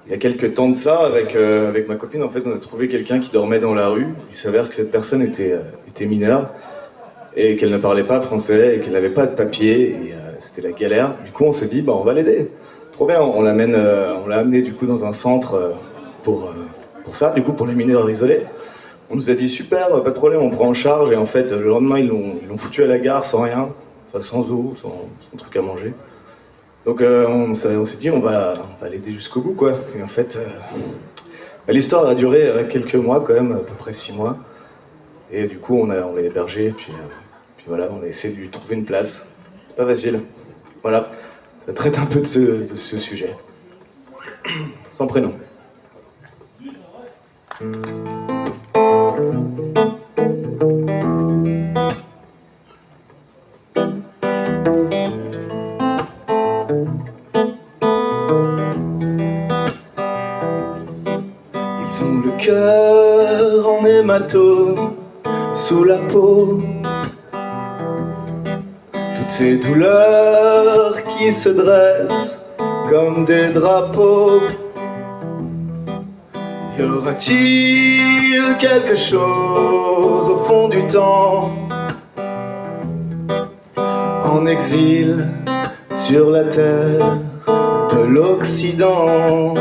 il y a quelques temps de ça, avec ma copine, en fait, on a trouvé quelqu'un qui dormait dans la rue. Il s'avère que cette personne était mineure, et qu'elle ne parlait pas français, et qu'elle n'avait pas de papier, et c'était la galère. Du coup, on s'est dit, bah, on va l'aider. Trop bien, on l'a amené du coup dans un centre pour ça, du coup pour les mineurs isolés. On nous a dit super, pas de problème, on prend en charge et en fait le lendemain ils l'ont foutu à la gare sans rien, enfin sans eau, sans truc à manger. Donc on s'est dit on va l'aider jusqu'au bout quoi. Et en fait l'histoire a duré quelques mois quand même, à peu près 6 mois. Et du coup on l'a hébergé, puis voilà, on a essayé de lui trouver une place. C'est pas facile. Voilà. Ça traite un peu de ce sujet. Sans prénom. Ils ont le cœur en hématome sous la peau. Toutes ces douleurs qui se dressent comme des drapeaux. Y aura-t-il quelque chose au fond du temps, en exil sur la terre de l'Occident?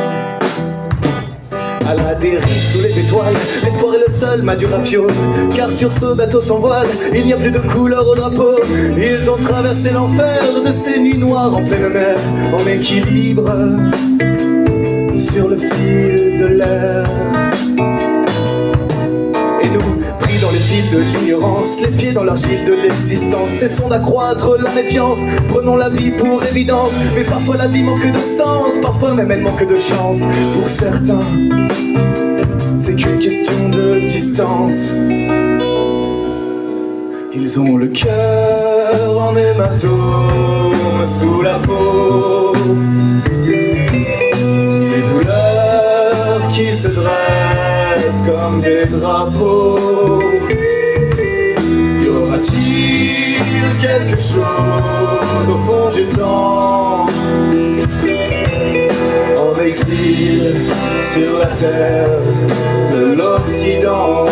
À la dérive sous les étoiles, l'espoir est le seul Maduration. Car sur ce bateau sans voile, il n'y a plus de couleur au drapeau. Ils ont traversé l'enfer de ces nuits noires en pleine mer, en équilibre sur le fil de l'air. Et nous, pris dans les fils de l'ignorance, les pieds dans l'argile de l'existence, cessons d'accroître la méfiance, prenons la vie pour évidence. Mais parfois la vie manque de sens, parfois même elle manque de chance. Pour certains, c'est qu'une question de distance. Ils ont le cœur en hématome sous la peau. Ces douleurs qui se dressent comme des drapeaux. Y aura-t-il quelque chose au fond du temps, en exil sur la terre de l'Occident?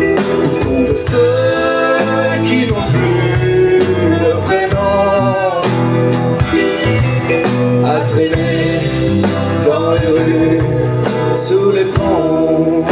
Ils sont de ceux qui n'ont plus de prénom, à traîner dans les rues, sous les ponts.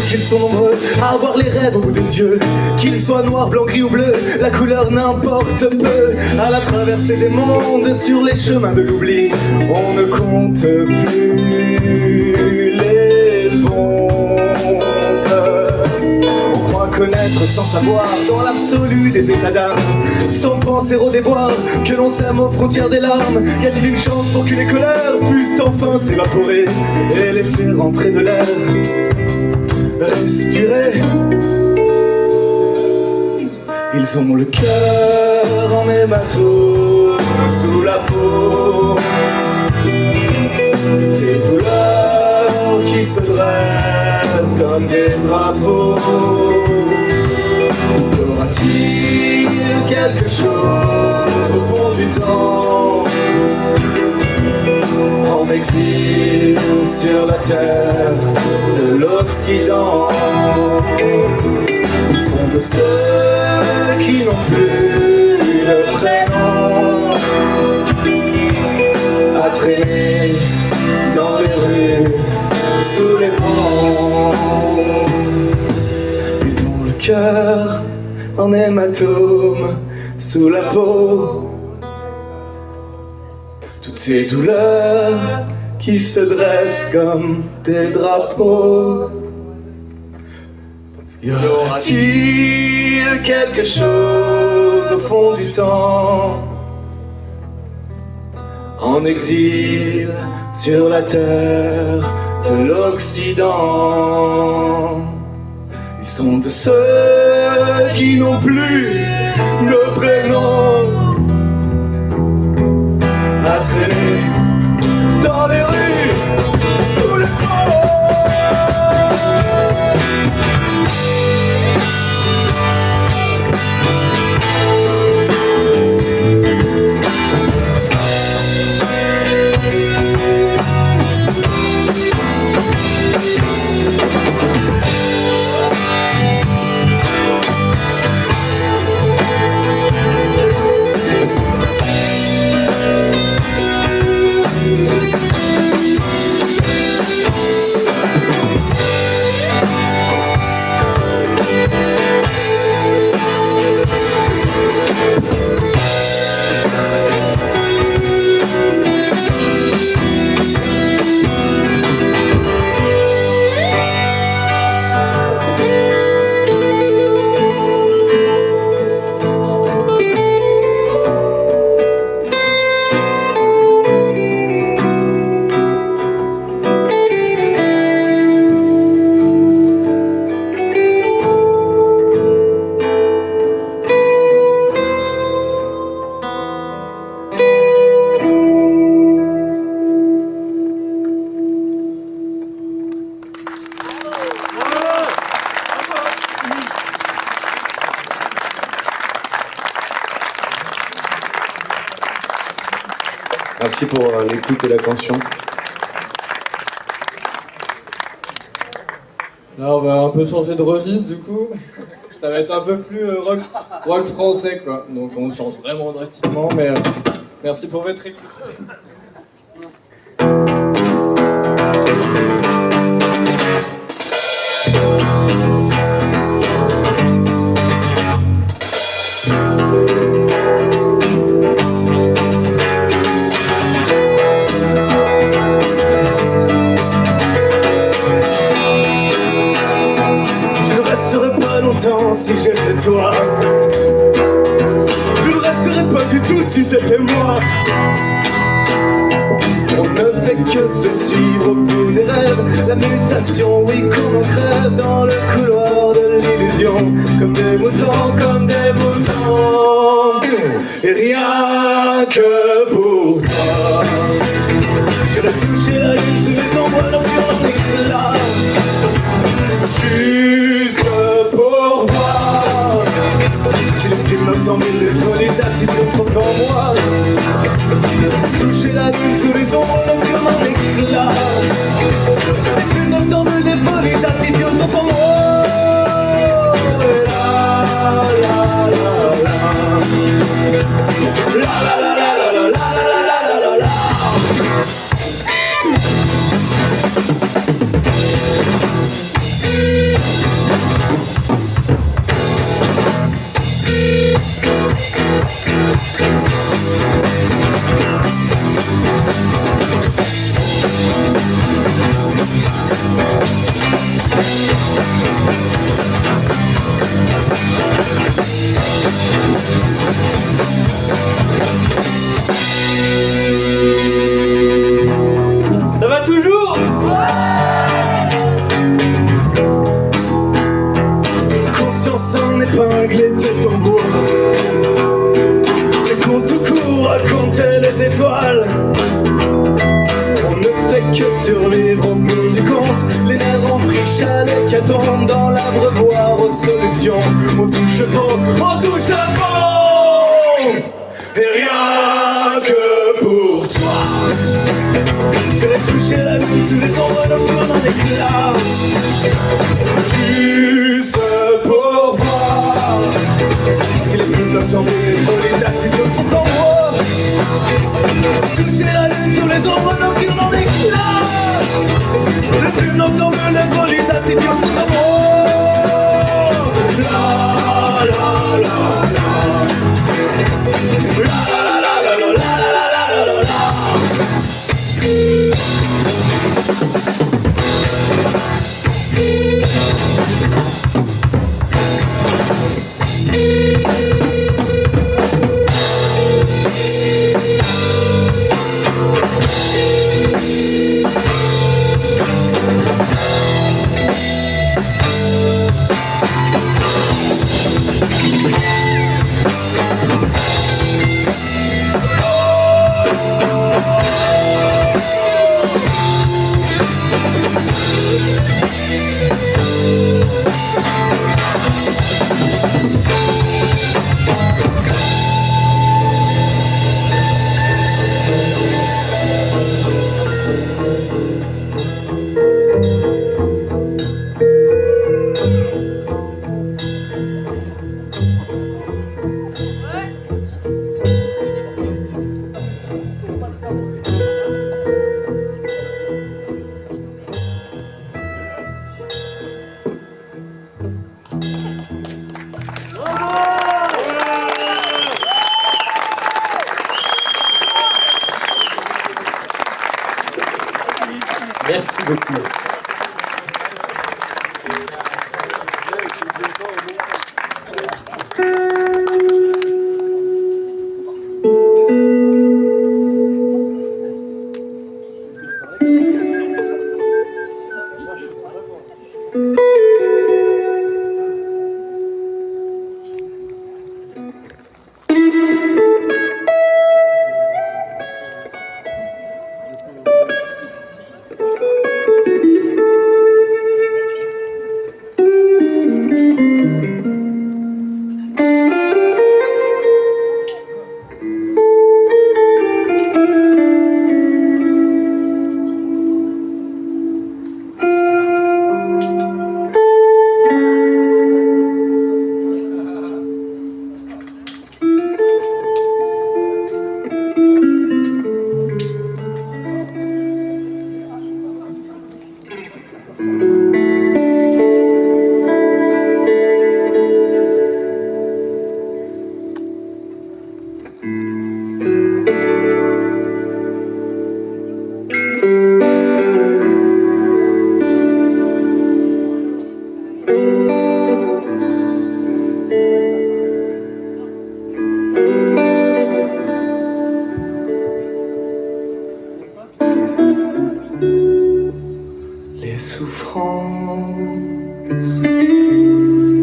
Qu'ils sont nombreux à avoir les rêves au bout des yeux, qu'ils soient noirs, blancs, gris ou bleus, la couleur n'importe peu. À la traversée des mondes, sur les chemins de l'oubli, on ne compte plus les bombes. connaître sans savoir, dans l'absolu des états d'âme, sans penser au déboire, que l'on s'aime aux frontières des larmes. Y a-t-il une chance pour que les colères puissent enfin s'évaporer et laisser rentrer de l'air, respirer? Ils ont le cœur en hématome sous la peau, ces douleurs qui se dressent comme des drapeaux. Y aura-t-il quelque chose au fond du temps, en exil sur la terre de l'Occident? Ils sont de ceux qui n'ont plus de prénom, à traîner dans les rues, sous les ponts. Ils ont le cœur en hématome sous la peau, toutes ces douleurs qui se dressent comme des drapeaux. Y aura-t-il quelque chose au fond du temps, en exil sur la terre de l'Occident? Ils sont de ceux qui n'ont plus de prénom, à traîner dans les rues, sous les ponts. Merci pour l'écoute et l'attention. Là, on va un peu changer de registre du coup. Ça va être un peu plus rock français quoi. Donc on change vraiment drastiquement, mais merci pour votre écoute. Si j'étais toi, je ne resterais pas du tout si j'étais moi. On ne fait que se suivre au bout des rêves, la mutation, oui, comme on crève dans le couloir de l'illusion, comme des moutons, et rien que pour toi. J'irai toucher la lune sous les ombres nocturnes d'éclat, juste pour voir si les primes n'entendent mille les folies taciturnes sont en moi. Toucher la lune sous les ombres nocturnes en éclat, les primes n'entendent mille les folies taciturnes sont en moi. conscience en épingle tes tambours. Les comptes tout court racontaient les étoiles. On ne fait que survivre au bout du compte. Les nerfs en friche à l'hécatombe. Dans l'abreuvoir aux solutions. On touche le fond, on touche le fond. Et rien que pour toi, je vais toucher la nuit sous les ombres nocturnes en éclat. Juste pour voir si les plumes nocturnes et les folies acidiotes sont en moi. Toucher la lune sous les ombres nocturnes en éclat. Les plumes nocturnes et les folies acidiotes sont en moi. La la la la. Merci beaucoup.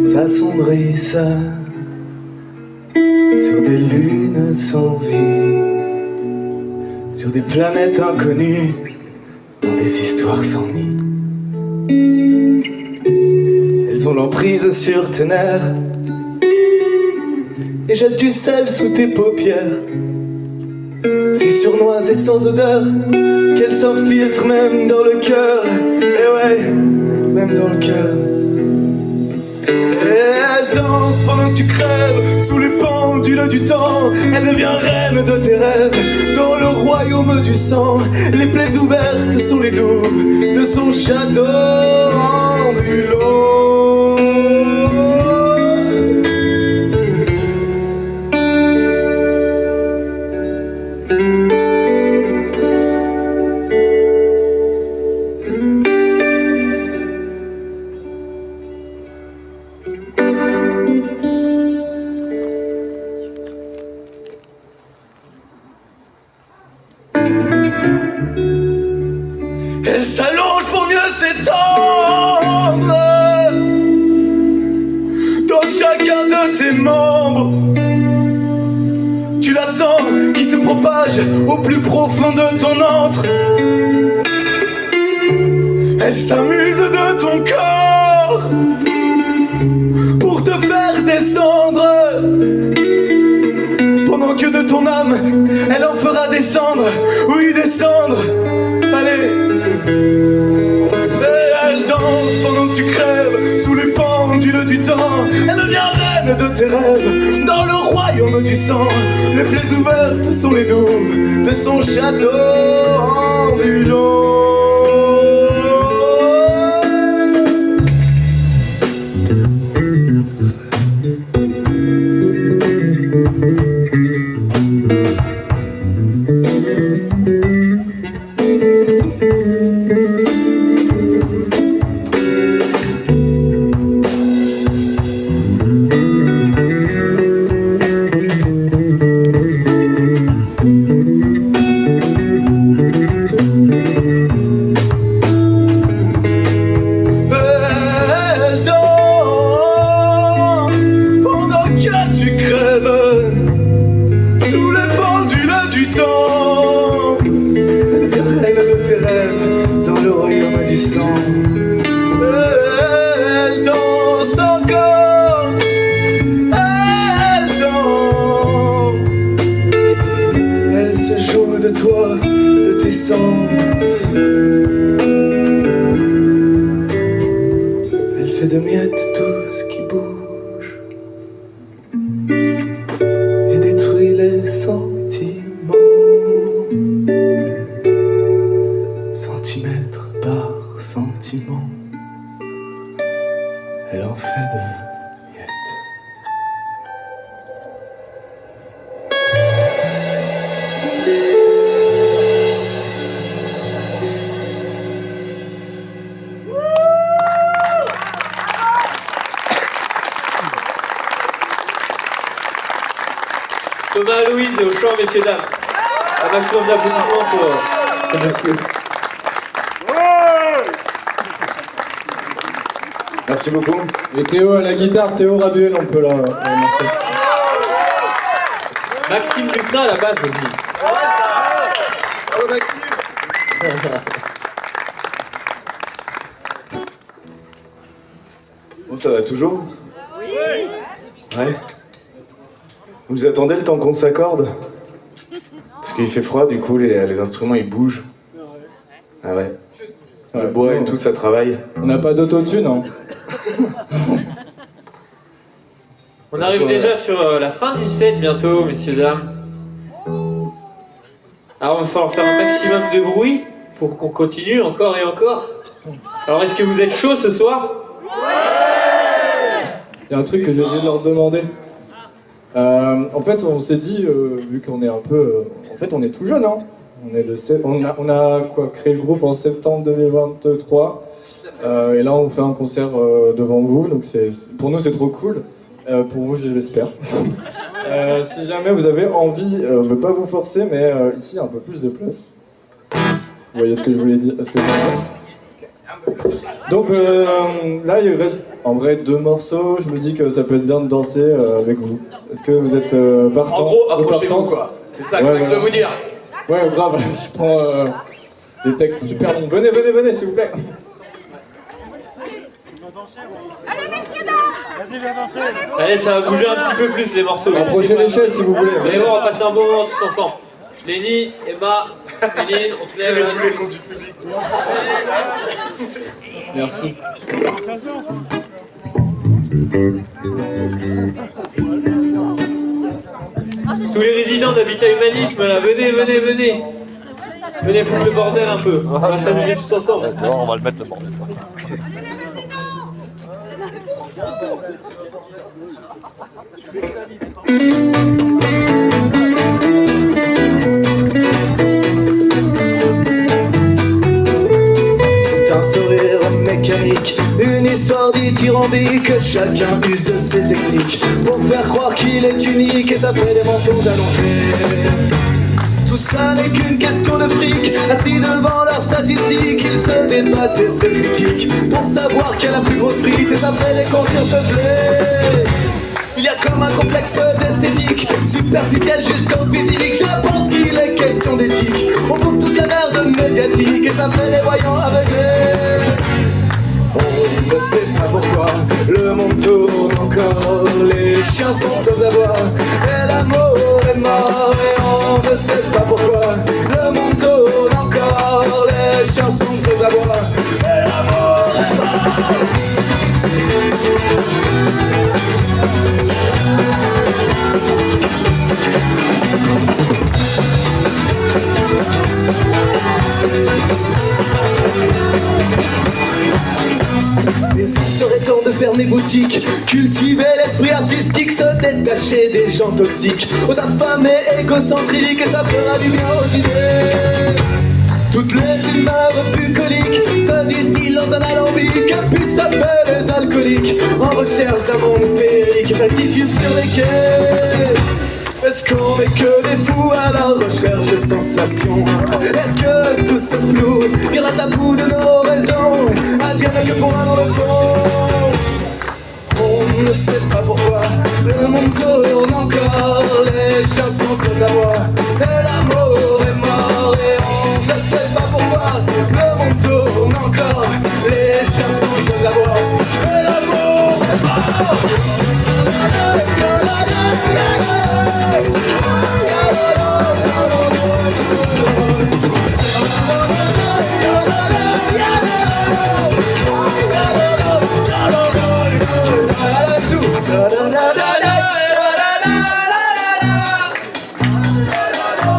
S'assombrissent sur des lunes sans vie, sur des planètes inconnues, dans des histoires sans nid. Elles ont l'emprise sur tes nerfs et jettent du sel sous tes paupières, si sournoises et sans odeur qu'elles s'infiltrent même dans le cœur. Et ouais, même dans le cœur. Et elle danse pendant que tu crèves sous les pendules du temps. Elle devient reine de tes rêves dans le royaume du sang. Les plaies ouvertes sont les douves de son château ambulant. Elle s'allonge pour mieux s'étendre chacun de tes membres. Tu la sens qui se propage au plus profond de ton antre. Elle s'amuse de ton corps pour te faire descendre, pendant que de ton âme elle en fera descendre, oui descendre. Allez. Et elle danse pendant que tu crèves sous les pendules du temps. Elle devient reine de tes rêves dans le royaume du sang. Les plaies ouvertes sont les douves de son château ambulant. Thomas, Louise et au chant, messieurs, dames. Un maximum d'applaudissements pour monsieur. Merci beaucoup. Et Théo à la guitare, Théo Rabuel, on peut la remercier. Maxime Lucin à la basse aussi. Bravo Maxime. Bon, ça va toujours? Oui. Ouais. Vous attendez le temps qu'on s'accorde? Parce qu'il fait froid, du coup les instruments ils bougent. Ah ouais. Le bois et tout, ça travaille. On n'a pas d'autotune, hein. On arrive déjà sur la fin du set bientôt, messieurs, dames. Alors il va falloir faire un maximum de bruit pour qu'on continue encore et encore. Alors est-ce que vous êtes chaud ce soir? Il y a un truc que j'ai oublié de leur demander. En fait, on s'est dit, vu qu'on est un peu... en fait, on est tout jeune, hein. On a créé le groupe en septembre 2023. Et là, on fait un concert devant vous. Donc pour nous, c'est trop cool. Pour vous, je l'espère. Si jamais vous avez envie, on ne veut pas vous forcer, mais ici, il y a un peu plus de place. Vous voyez ce que je voulais dire? Donc là, il reste en vrai 2 morceaux. Je me dis que ça peut être bien de danser avec vous. Est-ce que vous êtes partant? En gros, approchez-vous quoi. C'est ça que je veux vous dire. Ouais, grave. Je prends des textes super longs. Venez, s'il vous plaît. Allez, messieurs, dames! Vas-y, viens danser! Allez, ça va bouger un petit peu plus les morceaux. Approchez les chaises si vous voulez. Vous allez voir, on va passer un bon moment tous ensemble. Lénie, Emma, Méline, on se lève. tous les comptes du public. Merci. Tous les résidents d'Habitat Humanisme, là, venez. Venez foutre le bordel un peu. On va s'amuser tous ensemble. On va le mettre le bordel. C'est un sourire mécanique, une histoire dithyrambique. Chacun use de ses techniques pour faire croire qu'il est unique, et ça fait des mensonges allongés. Tout ça n'est qu'une question de fric. Assis devant leurs statistiques, ils se débattent et se critiquent pour savoir qui a la plus grosse frite, et ça fait des concerts peuplés. complexe d'esthétique, superficielle jusqu'au physique. Je pense qu'il est question d'éthique. On bouffe toute la merde médiatique et ça fait les voyants aveugles. On ne sait pas pourquoi le monde tourne encore, les chiens sont aux abois et l'amour est mort. Et on ne sait pas pourquoi le monde tourne encore, les chiens sont aux abois et l'amour est mort. Mais il serait temps de fermer boutique, cultiver l'esprit artistique, se détacher des gens toxiques, aux affamés égocentriques, et ça fera du bien aux idées. Toutes les humeurs bucoliques se distillent dans un alambic, et puis s'appellent les alcooliques, en recherche d'un monde féerique, et ça titube sur les quais. Est-ce qu'on est que des fous à la recherche de sensations? Est-ce que tout ce flou vient à tabou de nos raisons? Advienne que pour un dans le fond. On ne sait pas pourquoi le monde tourne encore, les chiens sont aux abois et l'amour est mort. Et on ne sait pas pourquoi le monde tourne encore, les chiens sont aux abois et l'amour est mort.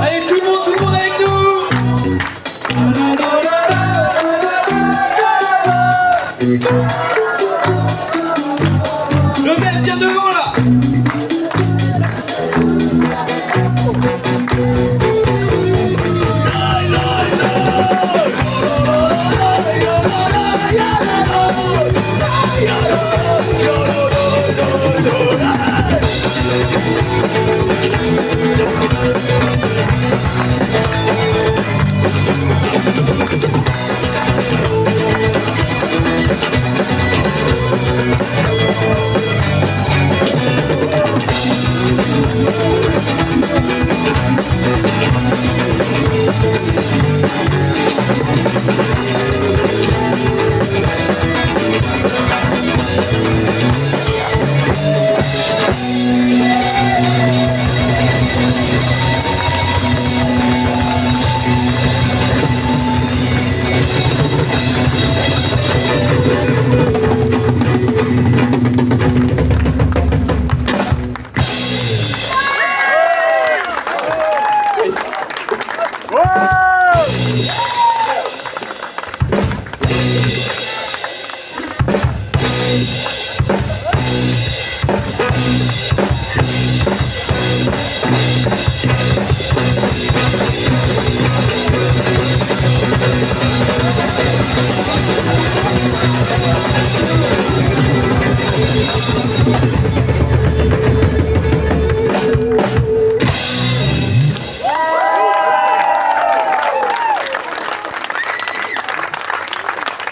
Allez, tout le monde avec nous. Joseph, viens devant là.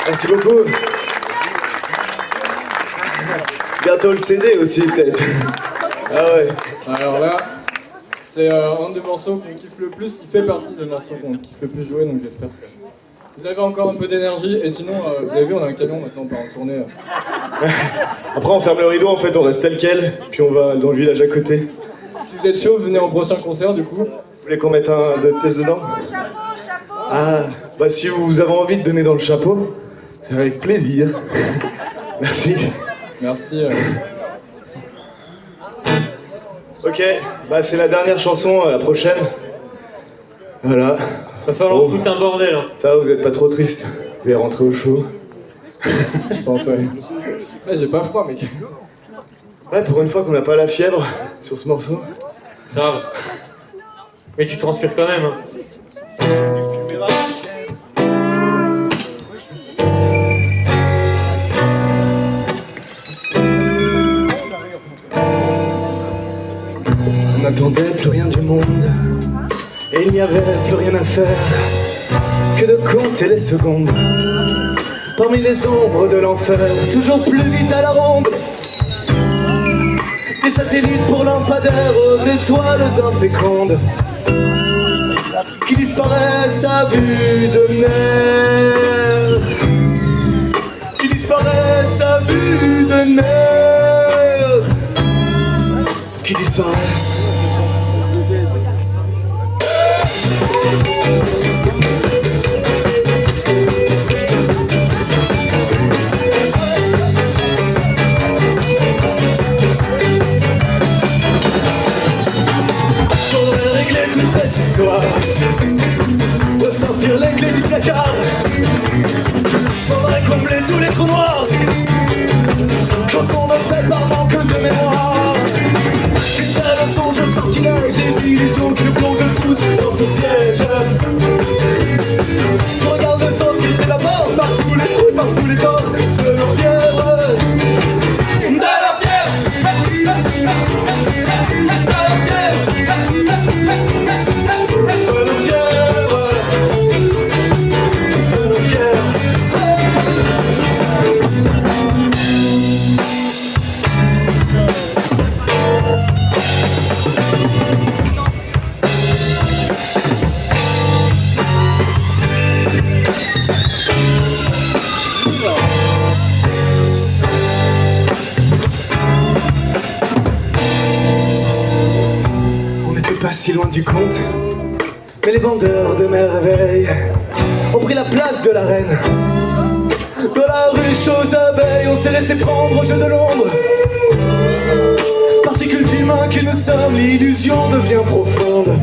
Merci beaucoup. Bientôt le CD aussi peut-être. Ah ouais. Alors là, c'est un des morceaux qu'on kiffe le plus, qui fait partie des morceaux qu'on kiffe le plus jouer, donc j'espère que vous avez encore un peu d'énergie. Et sinon, vous avez vu, on a un camion maintenant, on part en tournée. Après on ferme le rideau, en fait on reste tel quel, puis on va dans le village à côté. Si vous êtes chaud, venez au prochain concert du coup. Vous voulez qu'on mette deux pièces dedans? Ah, bah si vous avez envie de donner dans le chapeau, c'est avec plaisir. Merci. Merci. Ok, bah c'est la dernière chanson, la prochaine. Voilà. Va falloir foutre un bordel. Hein. Ça va, vous êtes pas trop triste? Vous allez rentrer au chaud? Je pense, ouais. Ouais, j'ai pas froid, mec. Ouais, pour une fois qu'on n'a pas la fièvre sur ce morceau. Grave. Mais tu transpires quand même. Hein. On n'attendait plus rien du monde, et il n'y avait plus rien à faire que de compter les secondes. Parmi les ombres de l'enfer, toujours plus vite à la ronde. Des satellites pour lampadaires aux étoiles infécondes qui disparaissent à vue de mer, qui disparaissent à vue de mer, qui disparaissent. Faudrait régler toute cette histoire, ressortir les clés du placard. Faudrait combler tous les trous noirs, chose qu'on a fait par manque de mémoire. C'est ça le songe, le sortilège, des illusions qui nous plongent tous dans ce piège. Je regarde le sens qui s'évapore par tous les trous, par tous les bords de leur fièvre. De leur pas si loin du compte, mais les vendeurs de merveilles ont pris la place de la reine. De la ruche aux abeilles, on s'est laissé prendre au jeu de l'ombre. Particules d'humains que nous sommes, l'illusion devient profonde.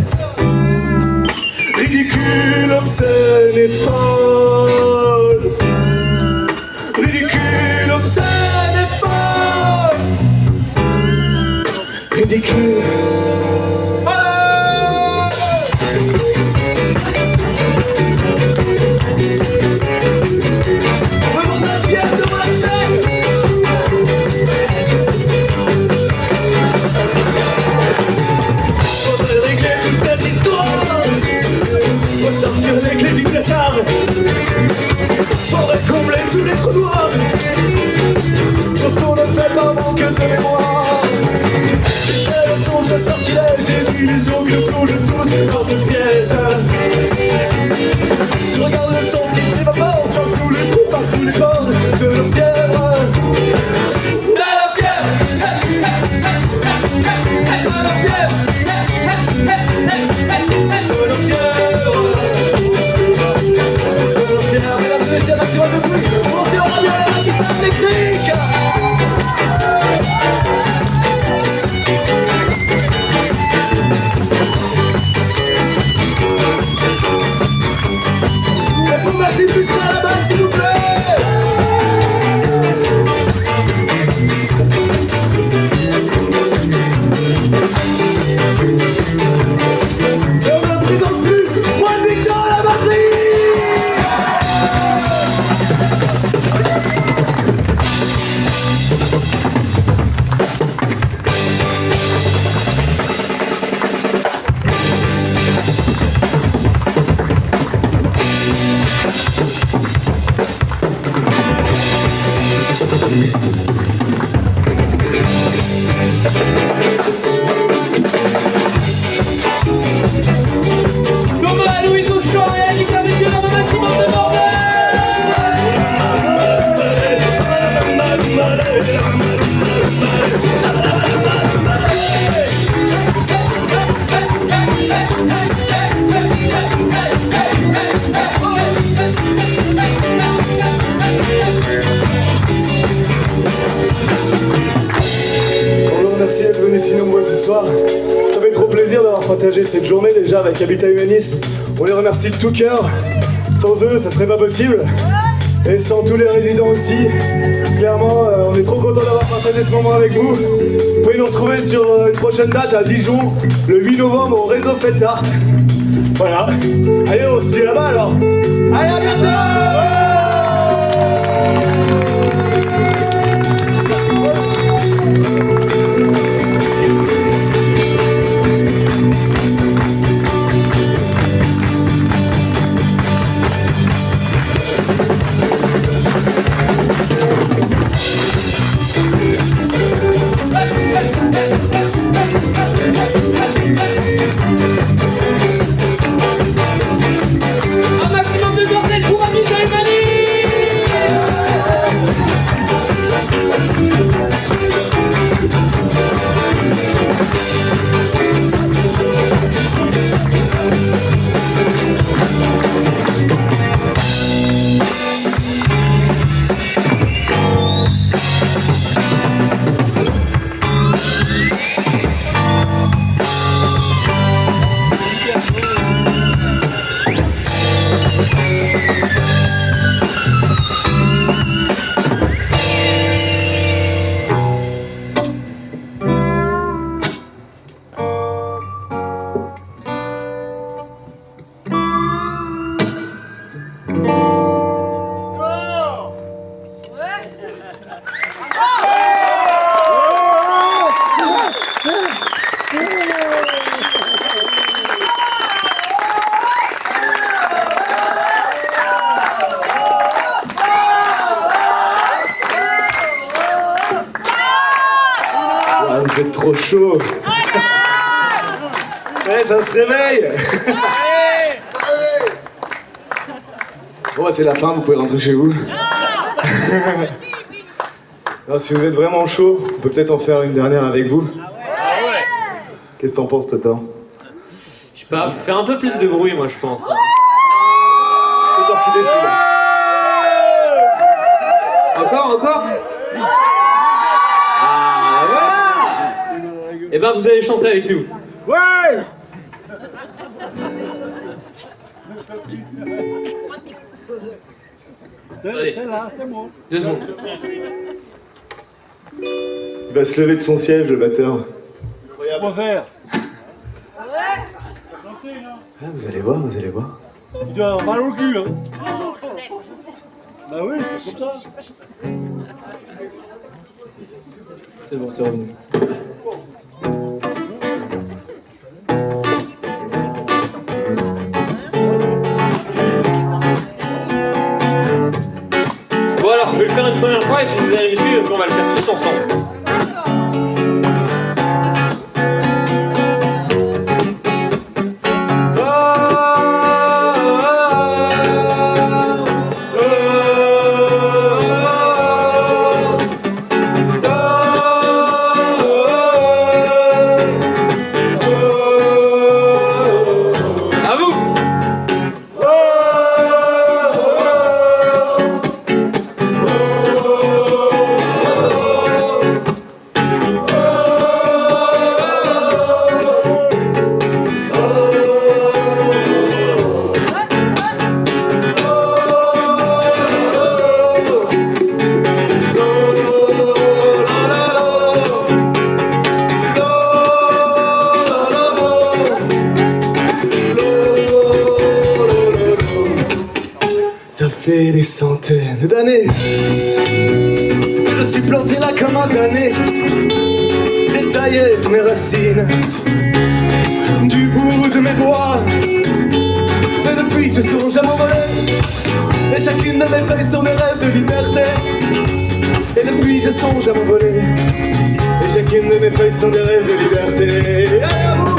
Ridicule, obscène et folle. Ridicule, obscène et folle. Ridicule. Sortir les clés du placard, faudrait combler tous les trous noirs, chose qu'on ne fait par manque de mémoire. C'est le songe, le sortilège, des illusions que plongent tous dans ce piège. Je regarde le sens qui s'évapore par tous les trous, par tous les bords de nos fièvres. De la fièvre, de la fièvre, de la fièvre. C'est un maximum de bruit, montez en radio à la guitare électrique. Et vous mettez plus ça à la basse s'il vous plaît. Et on a pris en plus, moi Victor à la batterie. Merci d'être venus si nombreux ce soir. Ça fait trop plaisir d'avoir partagé cette journée déjà avec Habitat Humanisme. On les remercie de tout cœur. Sans eux, ça serait pas possible. Et sans tous les résidents aussi. Clairement, on est trop content d'avoir partagé ce moment avec vous. Vous pouvez nous retrouver sur une prochaine date à Dijon, le 8 novembre au réseau Fêtart. Voilà. Allez, on se dit là-bas alors. Allez, à bientôt. Hey! vous êtes trop chaud. Ouais, ça se réveille. Bon, c'est la fin, vous pouvez rentrer chez vous. Non, si vous êtes vraiment chaud, on peut peut-être en faire une dernière avec vous. Qu'est-ce que t'en penses, Totor? Je sais pas, faire un peu plus de bruit, moi, je pense. Totor qui décide. Encore Ah, voilà. Eh ben, vous allez chanter avec nous. Ouais. Allez. C'est là, c'est bon. 2 secondes. Il va se lever de son siège, le batteur. On va faire. Ah, vous allez voir, vous allez voir. Il doit avoir mal au cul, hein. Bah oui, c'est comme ça. C'est bon, c'est revenu. Bon alors, je vais le faire une première fois et puis vous allez me suivre et puis on va le faire tous ensemble. À vous. Ça fait des centaines d'années que je suis planté là comme un damné. J'ai taillé mes racines du bout de mes doigts. Et depuis je songe à m'envoler. Et chacune de mes feuilles sont des rêves de liberté. Et depuis je songe à m'envoler. Et chacune de mes feuilles sont des rêves de liberté. Allez à vous.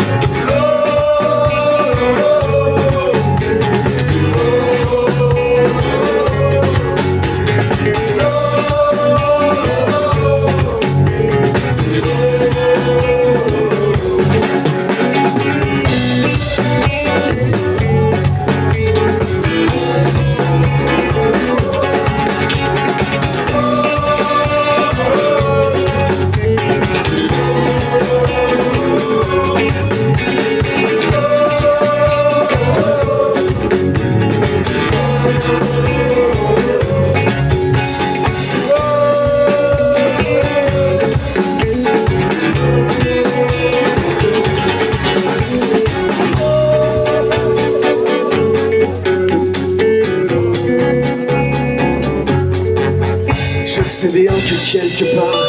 Je sais bien que quelque part,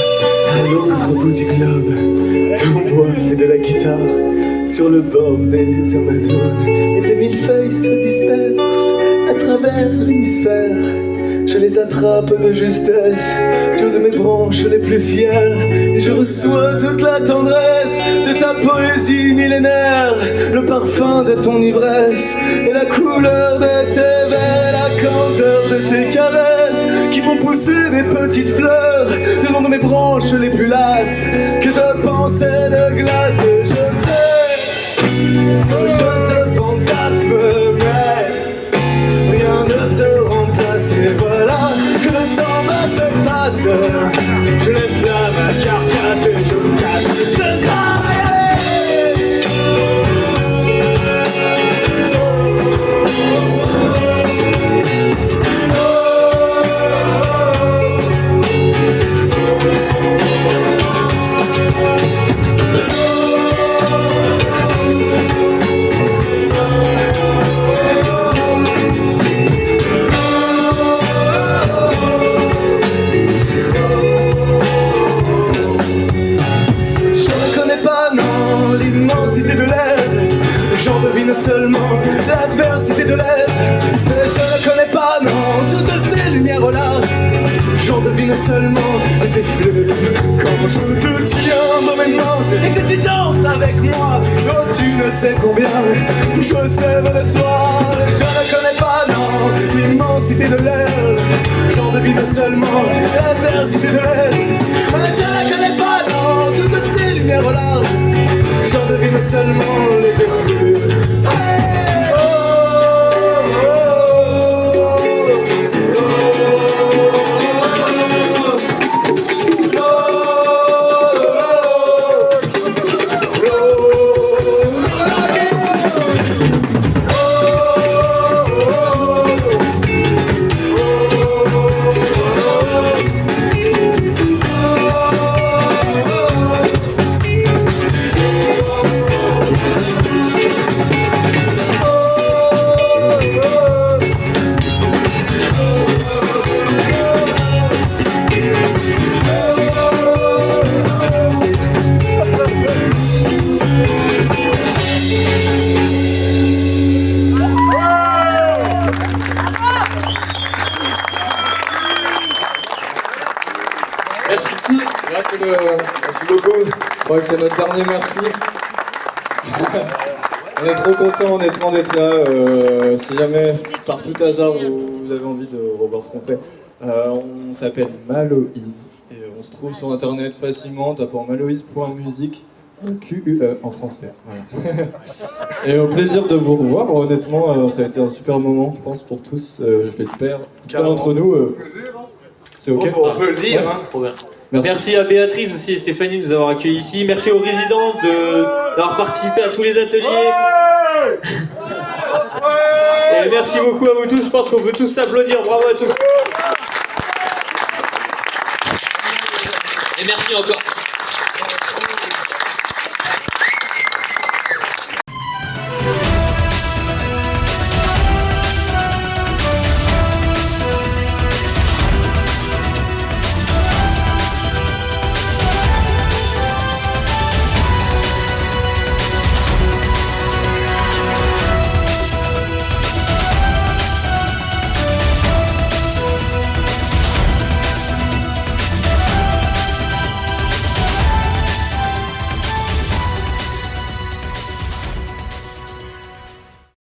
à l'autre bout du globe, ton bois fait de la guitare sur le bord des Amazones. Et tes millefeuilles se dispersent à travers l'hémisphère. Je les attrape de justesse, du haut de mes branches les plus fières. Et je reçois toute la tendresse de ta poésie millénaire, le parfum de ton ivresse et la couleur de tes vers, la candeur de tes caresses qui vont pousser des petites fleurs le long de mes branches les plus lasses que je pensais de glace. Je sais, je te fantasme, mais rien ne te remplace. Mais voilà que le temps m'a fait face. Je laisse là ma carcasse et je me casse. Je ne pas y aller. J'en devine seulement l'adversité de l'air. Mais je ne connais pas, non, toutes ces lumières-là. J'en devine devine seulement les effluves. Quand je te tiens dans mes mains et que tu danses avec moi, oh tu ne sais combien je sève de toi. Je ne connais pas, non, l'immensité de l'air, j'en devine seulement l'inversité de l'être. Je ne connais pas, non, toutes ces lumières larges, j'en devine seulement les effluves. Merci beaucoup. Je crois que c'est notre dernier merci. On est trop contents honnêtement d'être là. Si jamais par tout hasard vous avez envie de revoir ce qu'on fait, on s'appelle Maloïse et on se trouve sur internet facilement en tapant maloïse.musique, QUE en français. Voilà. Et au plaisir de vous revoir. Honnêtement, ça a été un super moment, je pense, pour tous. Je l'espère. Entre nous, c'est ok. On peut le dire. Ouais. Merci à Béatrice aussi et Stéphanie de nous avoir accueillis ici. Merci aux résidents d'avoir participé à tous les ateliers. Et merci beaucoup à vous tous. Je pense qu'on peut tous s'applaudir. Bravo à tous. Et merci encore.